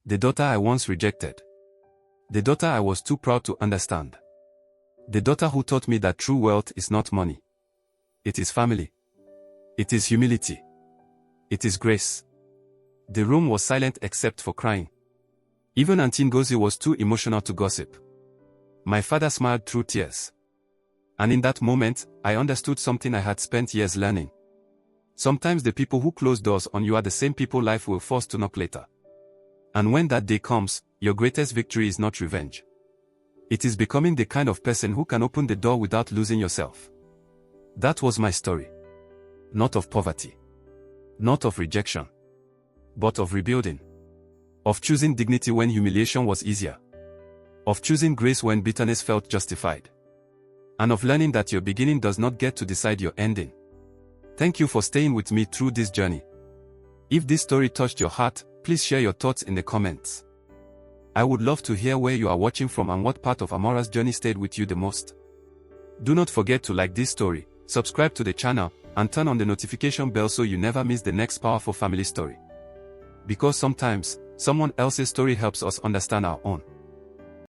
The daughter I once rejected. The daughter I was too proud to understand. The daughter who taught me that true wealth is not money. It is family. It is humility. It is grace." The room was silent except for crying. Even Auntie Ngozi was too emotional to gossip. My father smiled through tears. And in that moment, I understood something I had spent years learning. Sometimes the people who close doors on you are the same people life will force to knock later. And when that day comes, your greatest victory is not revenge. It is becoming the kind of person who can open the door without losing yourself. That was my story. Not of poverty. Not of rejection. But of rebuilding. Of choosing dignity when humiliation was easier. Of choosing grace when bitterness felt justified. And of learning that your beginning does not get to decide your ending. Thank you for staying with me through this journey. If this story touched your heart, please share your thoughts in the comments. I would love to hear where you are watching from and what part of Amara's journey stayed with you the most. Do not forget to like this story, subscribe to the channel, and turn on the notification bell so you never miss the next powerful family story. Because sometimes, someone else's story helps us understand our own.